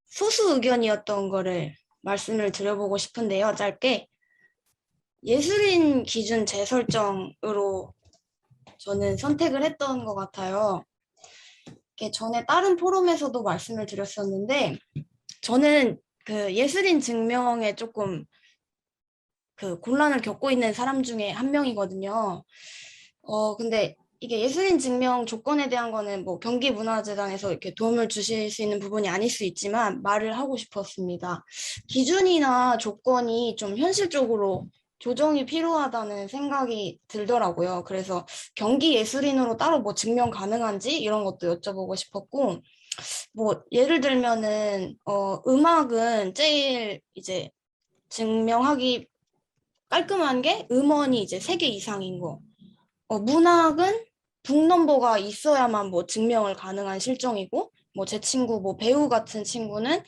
소수 의견이었던 거를 말씀을 드려보고 싶은데요. 짧게 예술인 기준 재설정으로 저는 선택을 했던 것 같아요. 이게 전에 다른 포럼에서도 말씀을 드렸었는데 저는 그 예술인 증명에 조금 그 곤란을 겪고 있는 사람 중에 한 명이거든요. 근데 이게 예술인 증명 조건에 대한 거는 뭐 경기문화재단에서 이렇게 도움을 주실 수 있는 부분이 아닐 수 있지만 말을 하고 싶었습니다. 기준이나 조건이 좀 현실적으로 조정이 필요하다는 생각이 들더라고요. 그래서 경기 예술인으로 따로 뭐 증명 가능한지 이런 것도 여쭤보고 싶었고, 뭐 예를 들면은 음악은 제일 이제 증명하기 깔끔한 게 음원이 이제 3개 이상인 거. 문학은 북넘버가 있어야만 뭐 증명을 가능한 실정이고, 뭐 제 친구 뭐 배우 같은 친구는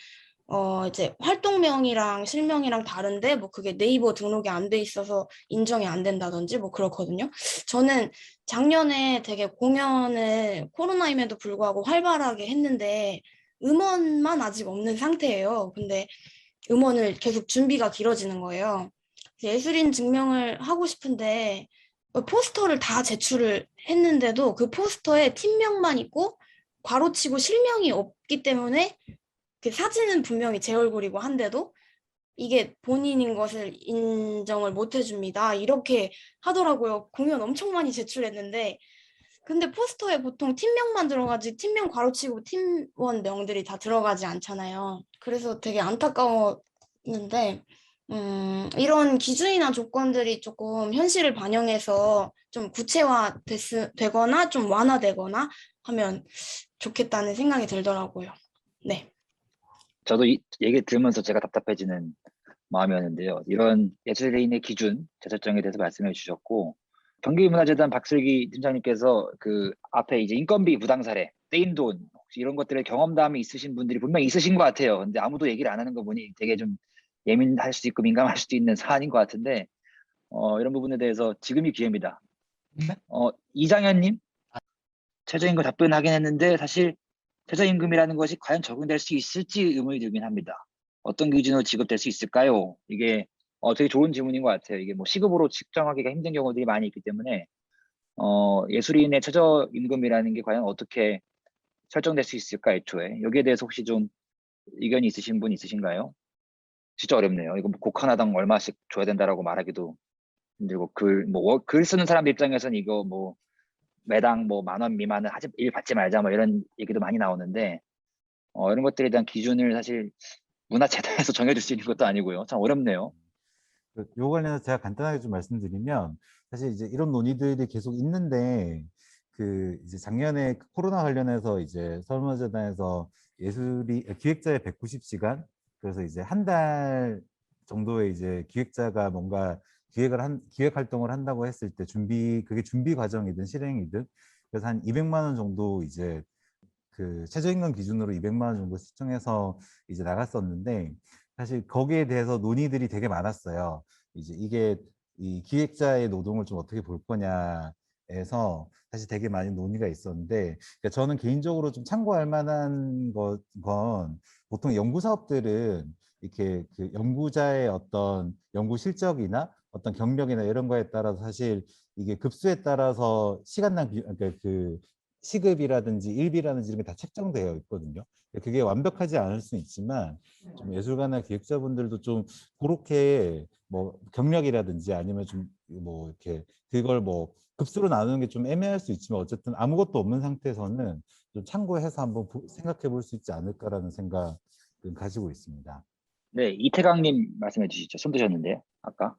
이제 활동명이랑 실명이랑 다른데 뭐 그게 네이버 등록이 안 돼 있어서 인정이 안 된다든지 뭐 그렇거든요. 저는 작년에 되게 공연을 코로나임에도 불구하고 활발하게 했는데 음원만 아직 없는 상태예요. 근데 음원을 계속 준비가 길어지는 거예요. 예술인 증명을 하고 싶은데 포스터를 다 제출을 했는데도 그 포스터에 팀명만 있고 괄호치고 실명이 없기 때문에 그 사진은 분명히 제 얼굴이고 한데도 이게 본인인 것을 인정을 못 해줍니다. 이렇게 하더라고요. 공연 엄청 많이 제출했는데 근데 포스터에 보통 팀명만 들어가지 팀명 괄호치고 팀원 명들이 다 들어가지 않잖아요. 그래서 되게 안타까웠는데 이런 기준이나 조건들이 조금 현실을 반영해서 좀 구체화되거나 좀 완화되거나 하면 좋겠다는 생각이 들더라고요. 네. 저도 이 얘기 들으면서 제가 답답해지는 마음이었는데요. 이런 예술인의 기준, 재설정에 대해서 말씀해 주셨고, 경기문화재단 박슬기 팀장님께서 그 앞에 이제 인건비 부당 사례, 떼인 돈, 혹시 이런 것들에 경험담이 있으신 분들이 분명히 있으신 것 같아요. 근데 아무도 얘기를 안 하는 거 보니 되게 좀 예민할 수도 있고 민감할 수도 있는 사안인 것 같은데, 이런 부분에 대해서 지금이 기회입니다. 이장현님, 최저임금 답변하긴 했는데 사실 최저임금이라는 것이 과연 적용될 수 있을지 의문이 들긴 합니다. 어떤 기준으로 지급될 수 있을까요? 이게 되게 좋은 질문인 것 같아요. 이게 뭐 시급으로 측정하기가 힘든 경우들이 많이 있기 때문에 예술인의 최저임금이라는 게 과연 어떻게 설정될 수 있을까 애초에 여기에 대해서 혹시 좀 의견이 있으신 분 있으신가요? 진짜 어렵네요. 이거 뭐 곡 하나당 얼마씩 줘야 된다라고 말하기도 힘들고 글 쓰는 사람 입장에서는 이거 뭐 매당 뭐 10,000원 미만은 일 받지 말자 뭐 이런 얘기도 많이 나오는데 이런 것들에 대한 기준을 사실 문화재단에서 정해줄 수 있는 것도 아니고요. 참 어렵네요. 요 관련해서 제가 간단하게 좀 말씀드리면 사실 이제 이런 논의들이 계속 있는데 그 이제 작년에 코로나 관련해서 이제 서울문화재단에서 기획자의 190시간 그래서 이제 한 달 정도의 이제 기획자가 뭔가 기획 활동을 한다고 했을 때 그게 준비 과정이든 실행이든 그래서 한 200만 원 정도 이제 그 최저임금 기준으로 200만 원 정도 측정해서 이제 나갔었는데 사실 거기에 대해서 논의들이 되게 많았어요. 이제 이게 이 기획자의 노동을 좀 어떻게 볼 거냐에서 사실 되게 많은 논의가 있었는데 그러니까 저는 개인적으로 좀 참고할 만한 건 보통 연구 사업들은 이렇게 그 연구자의 어떤 연구 실적이나 어떤 경력이나 이런 거에 따라서 사실 이게 급수에 따라서 시간당 그러니까 그 시급이라든지 일비라든지 이런 게 다 책정되어 있거든요. 그게 완벽하지 않을 수 있지만 좀 예술가나 기획자분들도 좀 그렇게 뭐 경력이라든지 아니면 좀 뭐 이렇게 그걸 뭐 급수로 나누는 게 좀 애매할 수 있지만 어쨌든 아무것도 없는 상태에서는 좀 참고해서 한번 생각해 볼 수 있지 않을까라는 생각을 가지고 있습니다. 네, 이태강님 말씀해 주시죠. 손 드셨는데요, 아까.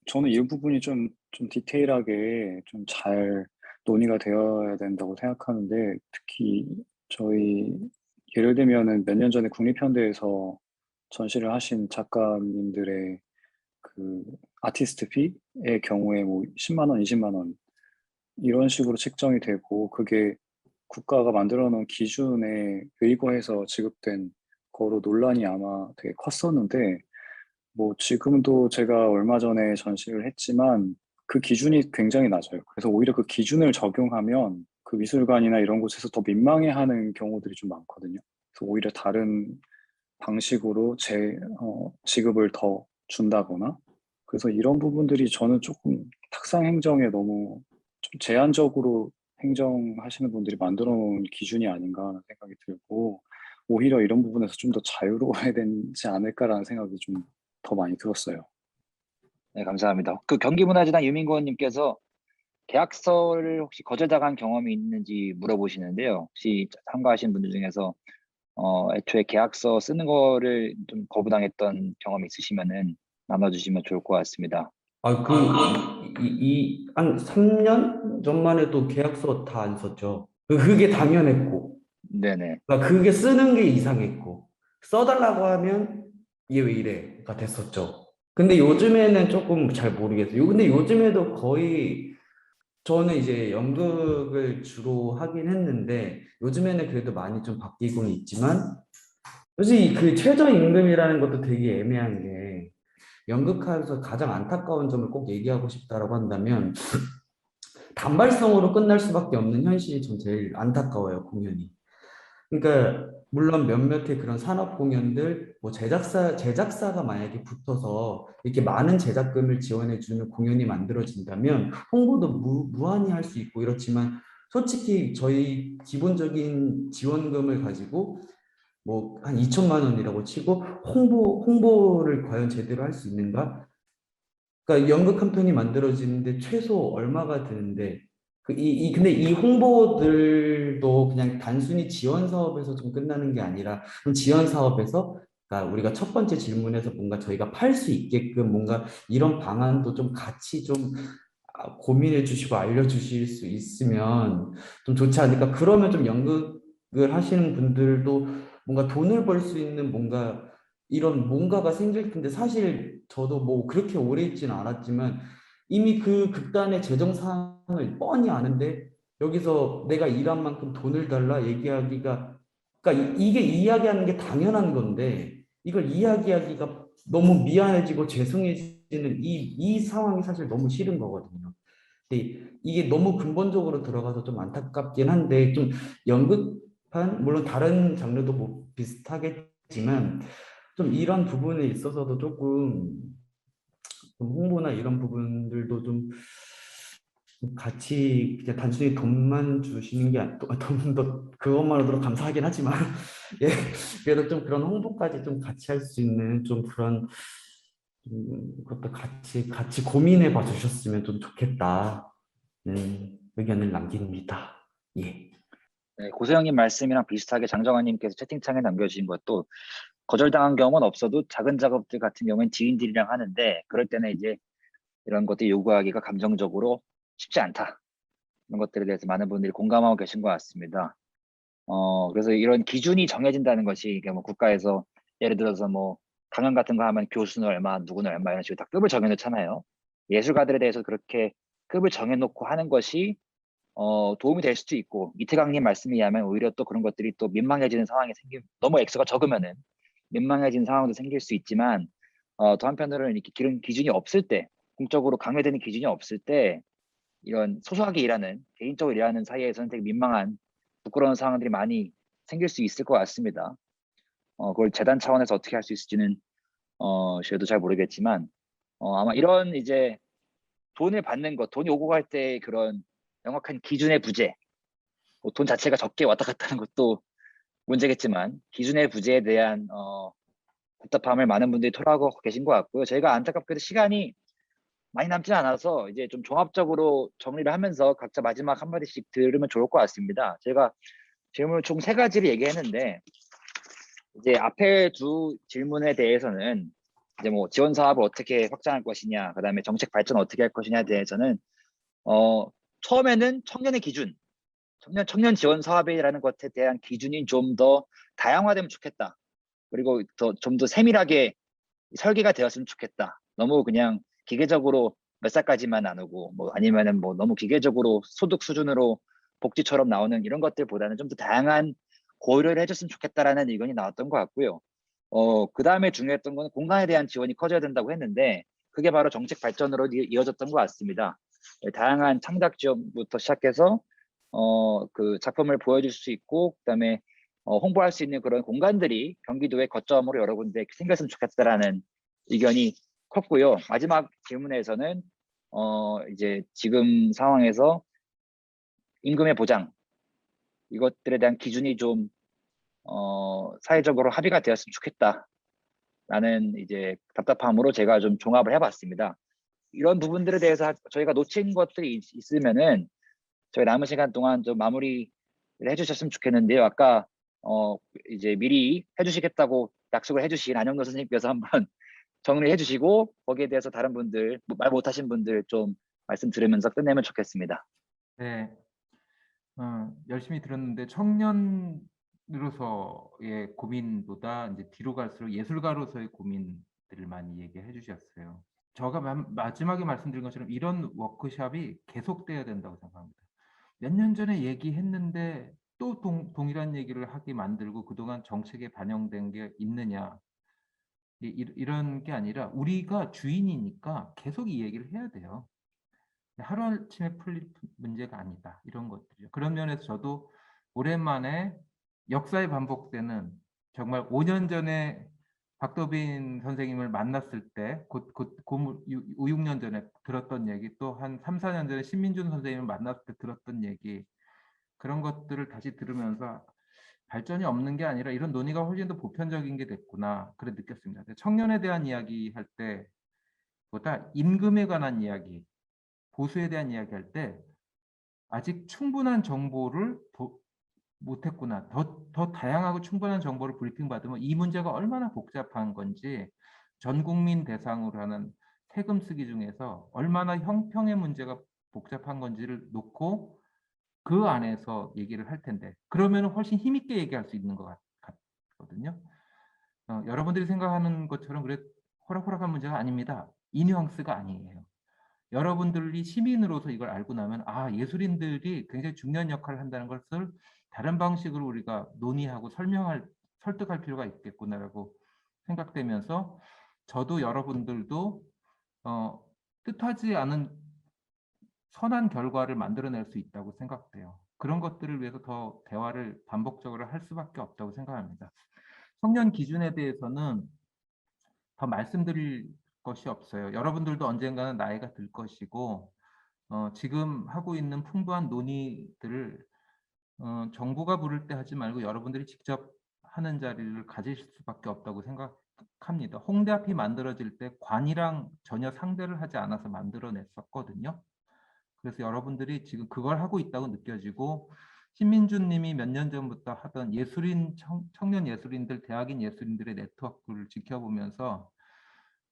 저는 이 부분이 좀 디테일하게 좀 잘 논의가 되어야 된다고 생각하는데, 특히 예를 들면은 몇 년 전에 국립현대에서 전시를 하신 작가님들의 그 아티스트 피의 경우에 뭐 10만 원, 20만 원 이런 식으로 책정이 되고 그게 국가가 만들어 놓은 기준에 의거해서 지급된 거로 논란이 아마 되게 컸었는데 뭐 지금도 제가 얼마 전에 전시를 했지만 그 기준이 굉장히 낮아요. 그래서 오히려 그 기준을 적용하면 그 미술관이나 이런 곳에서 더 민망해하는 경우들이 좀 많거든요. 그래서 오히려 다른 방식으로 지급을 더 준다거나 그래서 이런 부분들이 저는 조금 탁상 행정에 너무 좀 제한적으로 행정하시는 분들이 만들어 놓은 기준이 아닌가 하는 생각이 들고 오히려 이런 부분에서 좀 더 자유로워야 되지 않을까라는 생각이 좀 더 많이 들었어요. 네, 감사합니다. 그 경기문화재단 유민구원님께서 계약서를 혹시 거절당한 경험이 있는지 물어보시는데요. 혹시 참가하신 분들 중에서 애초에 계약서 쓰는 거를 좀 거부당했던 경험이 있으시면은 나눠주시면 좋을 것 같습니다. 한 3년 전만 해도 계약서 다 안 썼죠. 그게 당연했고, 네네. 그러니까 그게 쓰는 게 이상했고, 써달라고 하면 얘 왜 이래?가 됐었죠. 근데 요즘에는 조금 잘 모르겠어요. 근데 요즘에도 거의 저는 이제 연극을 주로 하긴 했는데 요즘에는 그래도 많이 좀 바뀌고는 있지만 솔직히 그 최저임금이라는 것도 되게 애매한 게 연극하면서 가장 안타까운 점을 꼭 얘기하고 싶다라고 한다면 단발성으로 끝날 수밖에 없는 현실이 전 제일 안타까워요, 공연이. 그러니까 물론 몇몇의 그런 산업 공연들, 뭐 제작사가 만약에 붙어서 이렇게 많은 제작금을 지원해 주는 공연이 만들어진다면 홍보도 무한히 할 수 있고 이렇지만 솔직히 저희 기본적인 지원금을 가지고 뭐 한 2천만 원이라고 치고 홍보를 과연 제대로 할 수 있는가? 그러니까 연극 한 편이 만들어지는데 최소 얼마가 드는데 근데 이 홍보들도 그냥 단순히 지원 사업에서 좀 끝나는 게 아니라 그럼 지원 사업에서 그러니까 우리가 첫 번째 질문에서 뭔가 저희가 팔 수 있게끔 뭔가 이런 방안도 좀 같이 좀 고민해 주시고 알려주실 수 있으면 좀 좋지 않을까. 그러면 좀 연극을 하시는 분들도 뭔가 돈을 벌 수 있는 뭔가 이런 뭔가가 생길 텐데 사실 저도 뭐 그렇게 오래 있지는 않았지만 이미 그 극단의 재정 상황을 뻔히 아는데 여기서 내가 일한 만큼 돈을 달라 얘기하기가 그러니까 이게 이야기하는 게 당연한 건데 이걸 이야기하기가 너무 미안해지고 죄송해지는 이 상황이 사실 너무 싫은 거거든요. 근데 이게 너무 근본적으로 들어가서 좀 안타깝긴 한데 좀 연극판 물론 다른 장르도 뭐 비슷하겠지만 좀 이런 부분에 있어서도 조금 좀 홍보나 이런 부분들도 좀 같이 그냥 단순히 돈만 주시는 게 돈도 그것만으로도 감사하긴 하지만 예 그래도 좀 그런 홍보까지 좀 같이 할 수 있는 좀 그런 그것도 같이 고민해 봐 주셨으면 좀 좋겠다. 의견을 남깁니다. 예. 네, 고소영님 말씀이랑 비슷하게 장정환님께서 채팅창에 남겨주신 것도 거절당한 경험은 없어도 작은 작업들 같은 경우엔 지인들이랑 하는데 그럴 때는 이제 이런 것들 요구하기가 감정적으로 쉽지 않다. 이런 것들에 대해서 많은 분들이 공감하고 계신 것 같습니다. 그래서 이런 기준이 정해진다는 것이 이게 뭐 국가에서 예를 들어서 뭐 강연 같은 거 하면 교수는 얼마, 누구는 얼마 이런 식으로 다 급을 정해놓잖아요. 예술가들에 대해서 그렇게 급을 정해놓고 하는 것이 도움이 될 수도 있고 이태강님 말씀에 의하면 오히려 또 그런 것들이 또 민망해지는 상황이 너무 액수가 적으면은 민망해지는 상황도 생길 수 있지만 또 한편으로는 이렇게 기준이 없을 때 공적으로 강요되는 기준이 없을 때 이런 소소하게 일하는 개인적으로 일하는 사이에서는 되게 민망한 부끄러운 상황들이 많이 생길 수 있을 것 같습니다. 그걸 재단 차원에서 어떻게 할 수 있을지는 저도 잘 모르겠지만 아마 이런 이제 돈을 받는 것, 돈이 오고 갈 때 그런 명확한 기준의 부재, 돈 자체가 적게 왔다 갔다 하는 것도 문제겠지만 기준의 부재에 대한 답답함을 많은 분들이 토로하고 계신 것 같고요. 저희가 안타깝게도 시간이 많이 남지 않아서 이제 좀 종합적으로 정리를 하면서 각자 마지막 한마디씩 들으면 좋을 것 같습니다. 제가 질문을 총 3가지를 얘기했는데 이제 앞에 두 질문에 대해서는 이제 뭐 지원 사업을 어떻게 확장할 것이냐, 그다음에 정책 발전 어떻게 할 것이냐에 대해서는 처음에는 청년의 기준, 청년 지원 사업이라는 것에 대한 기준이 좀 더 다양화되면 좋겠다. 그리고 좀 더 세밀하게 설계가 되었으면 좋겠다. 너무 그냥 기계적으로 몇 살까지만 나누고 뭐 아니면은 뭐 너무 기계적으로 소득 수준으로 복지처럼 나오는 이런 것들보다는 좀 더 다양한 고려를 해줬으면 좋겠다라는 의견이 나왔던 것 같고요. 그 다음에 중요했던 건 공간에 대한 지원이 커져야 된다고 했는데 그게 바로 정책 발전으로 이어졌던 것 같습니다. 다양한 창작 지원부터 시작해서 그 작품을 보여줄 수 있고 그다음에 홍보할 수 있는 그런 공간들이 경기도의 거점으로 여러 군데 생겼으면 좋겠다라는 의견이 컸고요. 마지막 질문에서는 이제 지금 상황에서 임금의 보장 이것들에 대한 기준이 좀 사회적으로 합의가 되었으면 좋겠다라는 이제 답답함으로 제가 좀 종합을 해봤습니다. 이런 부분들에 대해서 저희가 놓친 것들이 있으면은 저희 남은 시간 동안 좀 마무리를 해주셨으면 좋겠는데요. 아까 이제 미리 해주시겠다고 약속을 해주신 안영노 선생님께서 한번 정리해 주시고 거기에 대해서 다른 분들 말 못하신 분들 좀 말씀 들으면서 끝내면 좋겠습니다. 네, 열심히 들었는데 청년으로서의 고민보다 이제 뒤로 갈수록 예술가로서의 고민들을 많이 얘기해 주셨어요. 제가 마지막에 말씀드린 것처럼 이런 워크숍이 계속돼야 된다고 생각합니다. 몇 년 전에 얘기했는데 또 동일한 얘기를 하게 만들고 그동안 정책에 반영된 게 있느냐. 이런 게 아니라 우리가 주인이니까 계속 이 얘기를 해야 돼요. 하루아침에 풀릴 문제가 아니다. 이런 것들이요. 그런 면에서 저도 오랜만에 역사에 반복되는 정말 5년 전에 박도빈 선생님을 만났을 때, 곧 5, 6년 전에 들었던 얘기, 또 한 3, 4년 전에 신민준 선생님을 만났을 때 들었던 얘기, 그런 것들을 다시 들으면서 발전이 없는 게 아니라 이런 논의가 훨씬 더 보편적인 게 됐구나, 그래 느꼈습니다. 청년에 대한 이야기 할 때보다 임금에 관한 이야기, 보수에 대한 이야기 할 때 아직 충분한 정보를 못했구나. 더 다양하고 충분한 정보를 브리핑 받으면 이 문제가 얼마나 복잡한 건지, 전 국민 대상으로 하는 세금 쓰기 중에서 얼마나 형평의 문제가 복잡한 건지를 놓고 그 안에서 얘기를 할 텐데, 그러면 훨씬 힘있게 얘기할 수 있는 것 같거든요. 여러분들이 생각하는 것처럼 그래 호락호락한 문제가 아닙니다. 이 뉘앙스가 아니에요. 여러분들이 시민으로서 이걸 알고 나면 예술인들이 굉장히 중요한 역할을 한다는 것을 다른 방식으로 우리가 논의하고 설득할 필요가 있겠구나라고 생각되면서, 저도 여러분들도 뜻하지 않은 선한 결과를 만들어낼 수 있다고 생각돼요. 그런 것들을 위해서 더 대화를 반복적으로 할 수밖에 없다고 생각합니다. 청년 기준에 대해서는 더 말씀드릴 것이 없어요. 여러분들도 언젠가는 나이가 들 것이고, 지금 하고 있는 풍부한 논의들을 정부가 부를 때 하지 말고 여러분들이 직접 하는 자리를 가지실 수밖에 없다고 생각합니다. 홍대 앞이 만들어질 때 관이랑 전혀 상대를 하지 않아서 만들어냈었거든요. 그래서 여러분들이 지금 그걸 하고 있다고 느껴지고, 신민준 님이 몇 년 전부터 하던 청년 예술인들, 대학인 예술인들의 네트워크를 지켜보면서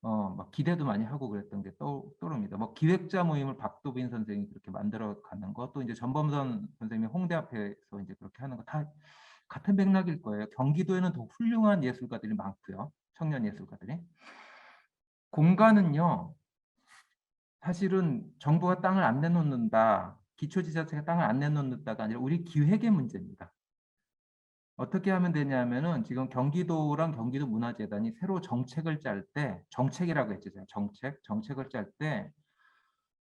막 기대도 많이 하고 그랬던 게 떠오릅니다. 뭐 기획자 모임을 박도빈 선생님이 그렇게 만들어 가는 거, 또 이제 전범선 선생님이 홍대 앞에서 이제 그렇게 하는 거 다 같은 맥락일 거예요. 경기도에는 더 훌륭한 예술가들이 많고요. 청년 예술가들이. 공간은요, 사실은 정부가 땅을 안 내놓는다, 기초지자체가 땅을 안 내놓는다가 아니라 우리 기획의 문제입니다. 어떻게 하면 되냐면은, 지금 경기도랑 경기도 문화재단이 새로 정책을 짤 때, 정책이라고 했죠. 정책을 짤 때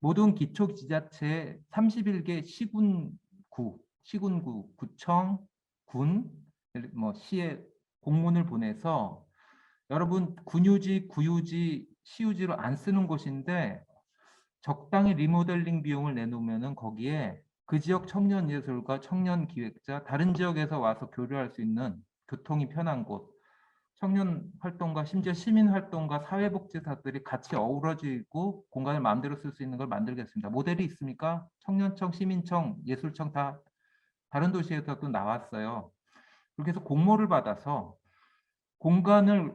모든 기초지자체 31개 시군구, 구청, 군, 뭐 시에 공문을 보내서, 여러분 군유지, 구유지, 시유지로 안 쓰는 곳인데 적당히 리모델링 비용을 내놓으면은 거기에 그 지역 청년 예술가, 청년 기획자, 다른 지역에서 와서 교류할 수 있는 교통이 편한 곳, 청년 활동가, 심지어 시민 활동가, 사회복지사들이 같이 어우러지고 공간을 마음대로 쓸 수 있는 걸 만들겠습니다. 모델이 있습니까? 청년청, 시민청, 예술청 다 다른 도시에서도 나왔어요. 그렇게 해서 공모를 받아서 공간을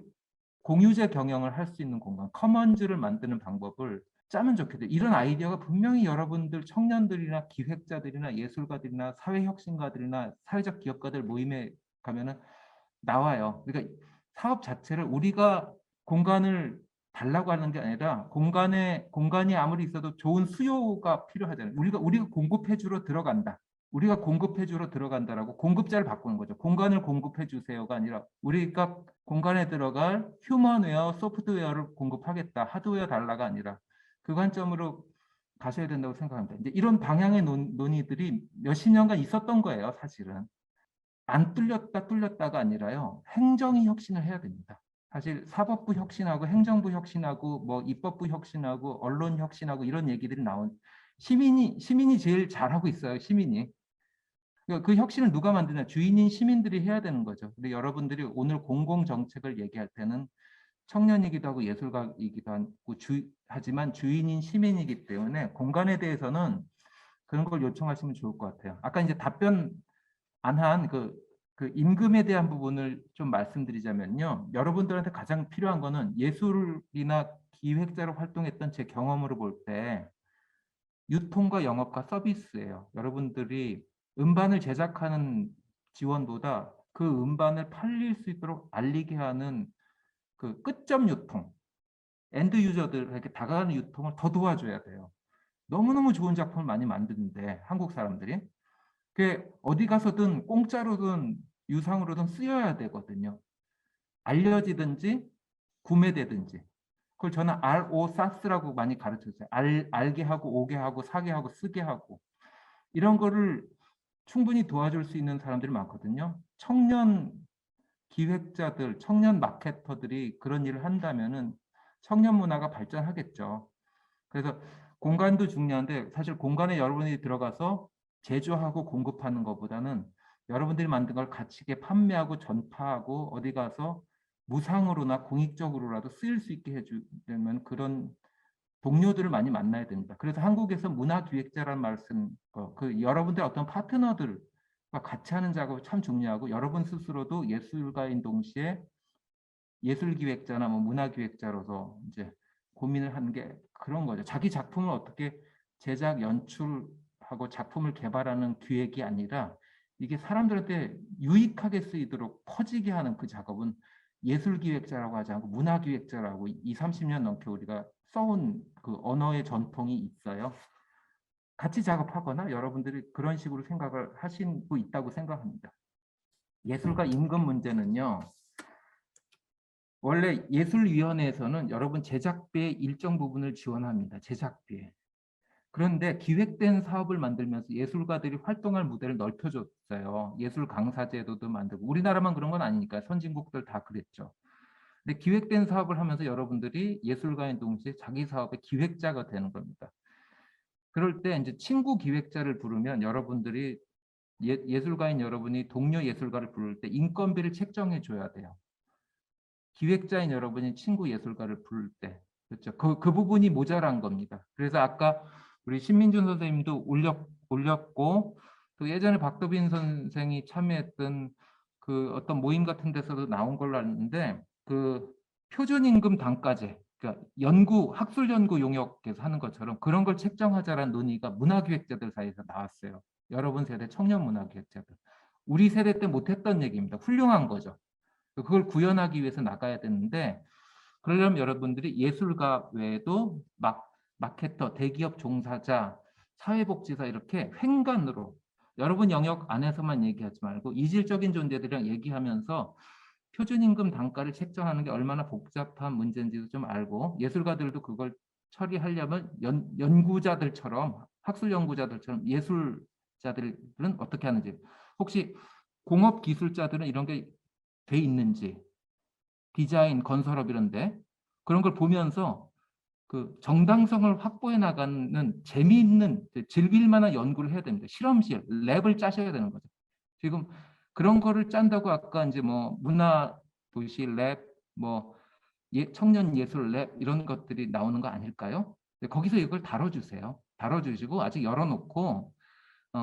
공유제 경영을 할 수 있는 공간, 커먼즈를 만드는 방법을 짜면 좋겠어요. 이런 아이디어가 분명히 여러분들 청년들이나 기획자들이나 예술가들이나 사회혁신가들이나 사회적 기업가들 모임에 가면은 나와요. 그러니까 사업 자체를 우리가 공간을 달라고 하는 게 아니라, 공간이 아무리 있어도 좋은 수요가 필요하잖아요. 우리가 공급해주러 들어간다. 우리가 공급해주러 들어간다라고 공급자를 바꾸는 거죠. 공간을 공급해 주세요가 아니라 우리가 공간에 들어갈 휴먼웨어, 소프트웨어를 공급하겠다. 하드웨어 달라가 아니라 그 관점으로 가셔야 된다고 생각합니다. 이제 이런 방향의 논의들이 몇십 년간 있었던 거예요, 사실은. 안 뚫렸다가 아니라요, 행정이 혁신을 해야 됩니다. 사실 사법부 혁신하고 행정부 혁신하고 뭐 입법부 혁신하고 언론 혁신하고 이런 얘기들이 시민이 제일 잘하고 있어요, 시민이. 그 혁신을 누가 만드냐? 주인인 시민들이 해야 되는 거죠. 근데 여러분들이 오늘 공공정책을 얘기할 때는 청년이기도 하고 예술가이기도 하고 하지만 주인인 시민이기 때문에 공간에 대해서는 그런 걸 요청하시면 좋을 것 같아요. 아까 이제 답변 안 한 그 임금에 대한 부분을 좀 말씀드리자면요. 여러분들한테 가장 필요한 거는, 예술이나 기획자로 활동했던 제 경험으로 볼 때 유통과 영업과 서비스예요. 여러분들이 음반을 제작하는 지원보다 그 음반을 팔릴 수 있도록 알리게 하는 그 끝점 유통, 엔드 유저들에게 다가가는 유통을 더 도와줘야 돼요. 너무너무 좋은 작품을 많이 만드는데 한국 사람들이 그게 어디 가서든 공짜로든 유상으로든 쓰여야 되거든요. 알려지든지 구매되든지. 그걸 저는 ROSAS라고 많이 가르쳤어요. 알게 하고, 오게 하고, 사게 하고, 쓰게 하고. 이런 거를 충분히 도와줄 수 있는 사람들이 많거든요. 청년 기획자들, 청년 마케터들이 그런 일을 한다면은 청년 문화가 발전하겠죠. 그래서 공간도 중요한데 사실 공간에 여러분이 들어가서 제조하고 공급하는 것보다는 여러분들이 만든 걸 가치 있게 판매하고 전파하고 어디 가서 무상으로나 공익적으로라도 쓰일 수 있게 해주려면 그런 동료들을 많이 만나야 됩니다. 그래서 한국에서 문화기획자라는 말씀, 그 여러분들 어떤 파트너들과 같이 하는 작업이 참 중요하고 여러분 스스로도 예술가인 동시에 예술기획자나 뭐 문화기획자로서 이제 고민을 하는 게 그런 거죠. 자기 작품을 어떻게 제작, 연출하고 작품을 개발하는 기획이 아니라 이게 사람들한테 유익하게 쓰이도록 퍼지게 하는 그 작업은 예술기획자라고 하지 않고 문화기획자라고 20, 30년 넘게 우리가 써온 그 언어의 전통이 있어요. 같이 작업하거나 여러분들이 그런 식으로 생각을 하시고 있다고 생각합니다. 예술가 임금 문제는요. 원래 예술위원회에서는 여러분 제작비의 일정 부분을 지원합니다. 제작비에. 그런데 기획된 사업을 만들면서 예술가들이 활동할 무대를 넓혀줬어요. 예술 강사 제도도 만들고 우리나라만 그런 건 아니니까 선진국들 다 그랬죠. 근데 기획된 사업을 하면서 여러분들이 예술가인 동시에 자기 사업의 기획자가 되는 겁니다. 그럴 때 이제 친구 기획자를 부르면 여러분들이 예술가인 여러분이 동료 예술가를 부를 때 인건비를 책정해 줘야 돼요. 기획자인 여러분이 친구 예술가를 부를 때. 그렇죠. 그 부분이 모자란 겁니다. 그래서 아까 우리 신민준 선생님도 올렸고 또 예전에 박도빈 선생이 참여했던 그 어떤 모임 같은 데서도 나온 걸로 아는데 그 표준임금 단가제, 그러니까 학술 연구 용역에서 하는 것처럼 그런 걸 책정하자라는 논의가 문화기획자들 사이에서 나왔어요. 여러분 세대 청년 문화기획자들. 우리 세대 때 못했던 얘기입니다. 훌륭한 거죠. 그걸 구현하기 위해서 나가야 되는데 그러려면 여러분들이 예술가 외에도 마케터, 대기업 종사자, 사회복지사 이렇게 횡간으로 여러분 영역 안에서만 얘기하지 말고 이질적인 존재들이랑 얘기하면서 표준임금 단가를 책정하는 게 얼마나 복잡한 문제인지도 좀 알고 예술가들도 그걸 처리하려면 연구자들처럼 학술 연구자들처럼 예술자들은 어떻게 하는지 혹시 공업 기술자들은 이런 게 돼 있는지 디자인, 건설업 이런데 그런 걸 보면서 그 정당성을 확보해 나가는 재미있는 즐길 만한 연구를 해야 됩니다. 실험실, 랩을 짜셔야 되는 거죠. 지금 그런 거를 짠다고 아까 이제 뭐 문화 도시 랩, 뭐 청년 예술 랩 이런 것들이 나오는 거 아닐까요? 거기서 이걸 다뤄주세요. 다뤄주시고 아직 열어놓고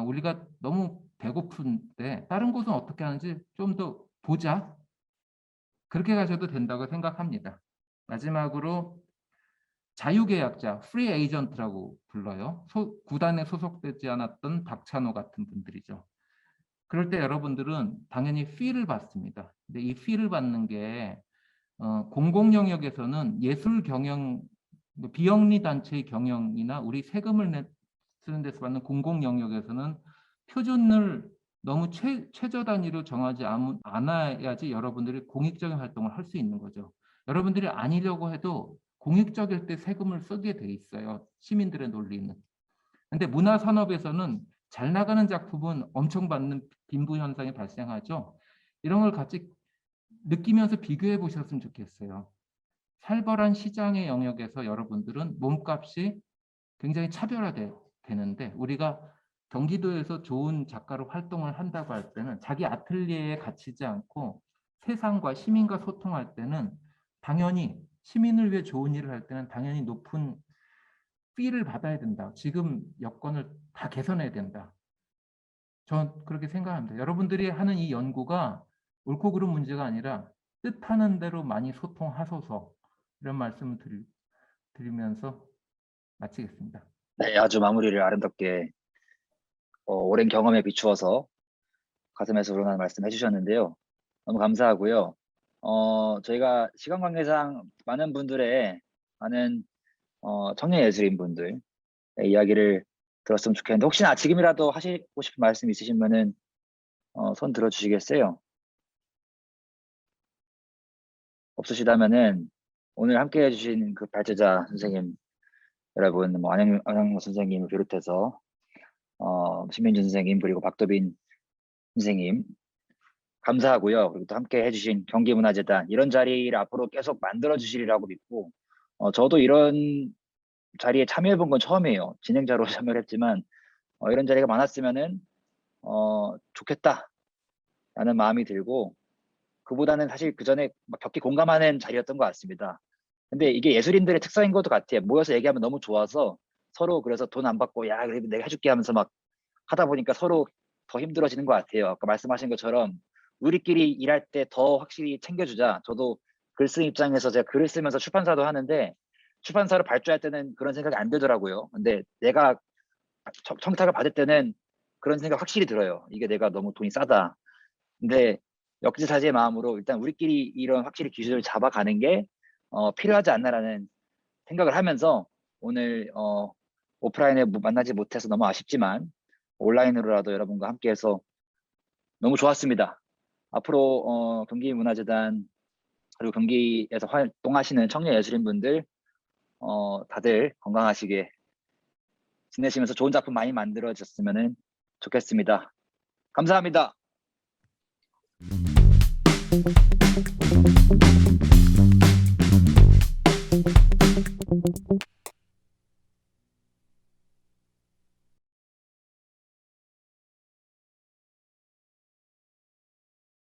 우리가 너무 배고픈데 다른 곳은 어떻게 하는지 좀 더 보자. 그렇게 가셔도 된다고 생각합니다. 마지막으로 자유계약자, 프리 에이전트라고 불러요. 구단에 소속되지 않았던 박찬호 같은 분들이죠. 그럴 때 여러분들은 당연히 fee를 받습니다. 근데 이 fee를 받는 게 공공 영역에서는 예술 경영, 비영리 단체의 경영이나 우리 세금을 쓰는 데서 받는 공공 영역에서는 표준을 너무 최저 단위로 정하지 않아야지 여러분들이 공익적인 활동을 할 수 있는 거죠. 여러분들이 아니려고 해도 공익적일 때 세금을 쓰게 돼 있어요. 시민들의 논리는. 근데 문화산업에서는 잘 나가는 작품은 엄청 받는 빈부 현상이 발생하죠. 이런 걸 같이 느끼면서 비교해 보셨으면 좋겠어요. 살벌한 시장의 영역에서 여러분들은 몸값이 굉장히 차별화되는데 우리가 경기도에서 좋은 작가로 활동을 한다고 할 때는 자기 아틀리에에 갇히지 않고 세상과 시민과 소통할 때는 당연히 시민을 위해 좋은 일을 할 때는 당연히 높은 fee를 받아야 된다. 지금 여건을 다 개선해야 된다. 전 그렇게 생각합니다. 여러분들이 하는 이 연구가 옳고 그른 문제가 아니라 뜻하는 대로 많이 소통하소서 이런 말씀을 드리면서 마치겠습니다. 네, 아주 마무리를 아름답게 오랜 경험에 비추어서 가슴에서 우러나는 말씀 해주셨는데요. 너무 감사하고요. 저희가 시간 관계상 많은 분들의 많은 청년 예술인 분들 이야기를 들었으면 좋겠는데 혹시나 지금이라도 하시고 싶은 말씀 있으시면은 손 들어주시겠어요? 없으시다면은 오늘 함께 해주신 그 발제자 선생님 여러분, 뭐 안영모 선생님을 비롯해서 신민준 선생님 그리고 박도빈 선생님 감사하고요. 그리고 또 함께 해주신 경기문화재단 이런 자리를 앞으로 계속 만들어 주시리라고 믿고 저도 이런 자리에 참여해 본 건 처음이에요. 진행자로 참여를 했지만 이런 자리가 많았으면은 좋겠다라는 마음이 들고 그보다는 사실 그 전에 막 격히 공감하는 자리였던 것 같습니다. 근데 이게 예술인들의 특성인 것도 같아요. 모여서 얘기하면 너무 좋아서 서로 그래서 돈 안 받고 야 그래 내가 해줄게 하면서 막 하다 보니까 서로 더 힘들어지는 것 같아요. 아까 말씀하신 것처럼 우리끼리 일할 때 더 확실히 챙겨주자. 저도 글 쓰는 입장에서 제가 글을 쓰면서 출판사도 하는데 출판사를 발주할 때는 그런 생각이 안 들더라고요. 근데 내가 청탁을 받을 때는 그런 생각 확실히 들어요. 이게 내가 너무 돈이 싸다. 근데 역지사지의 마음으로 일단 우리끼리 이런 확실히 기준을 잡아가는 게 필요하지 않나라는 생각을 하면서 오늘 오프라인에 만나지 못해서 너무 아쉽지만 온라인으로라도 여러분과 함께해서 너무 좋았습니다. 앞으로 경기문화재단 그리고 경기에서 활동하시는 청년 예술인분들 다들 건강하시게 지내시면서 좋은 작품 많이 만들어졌으면 좋겠습니다. 감사합니다.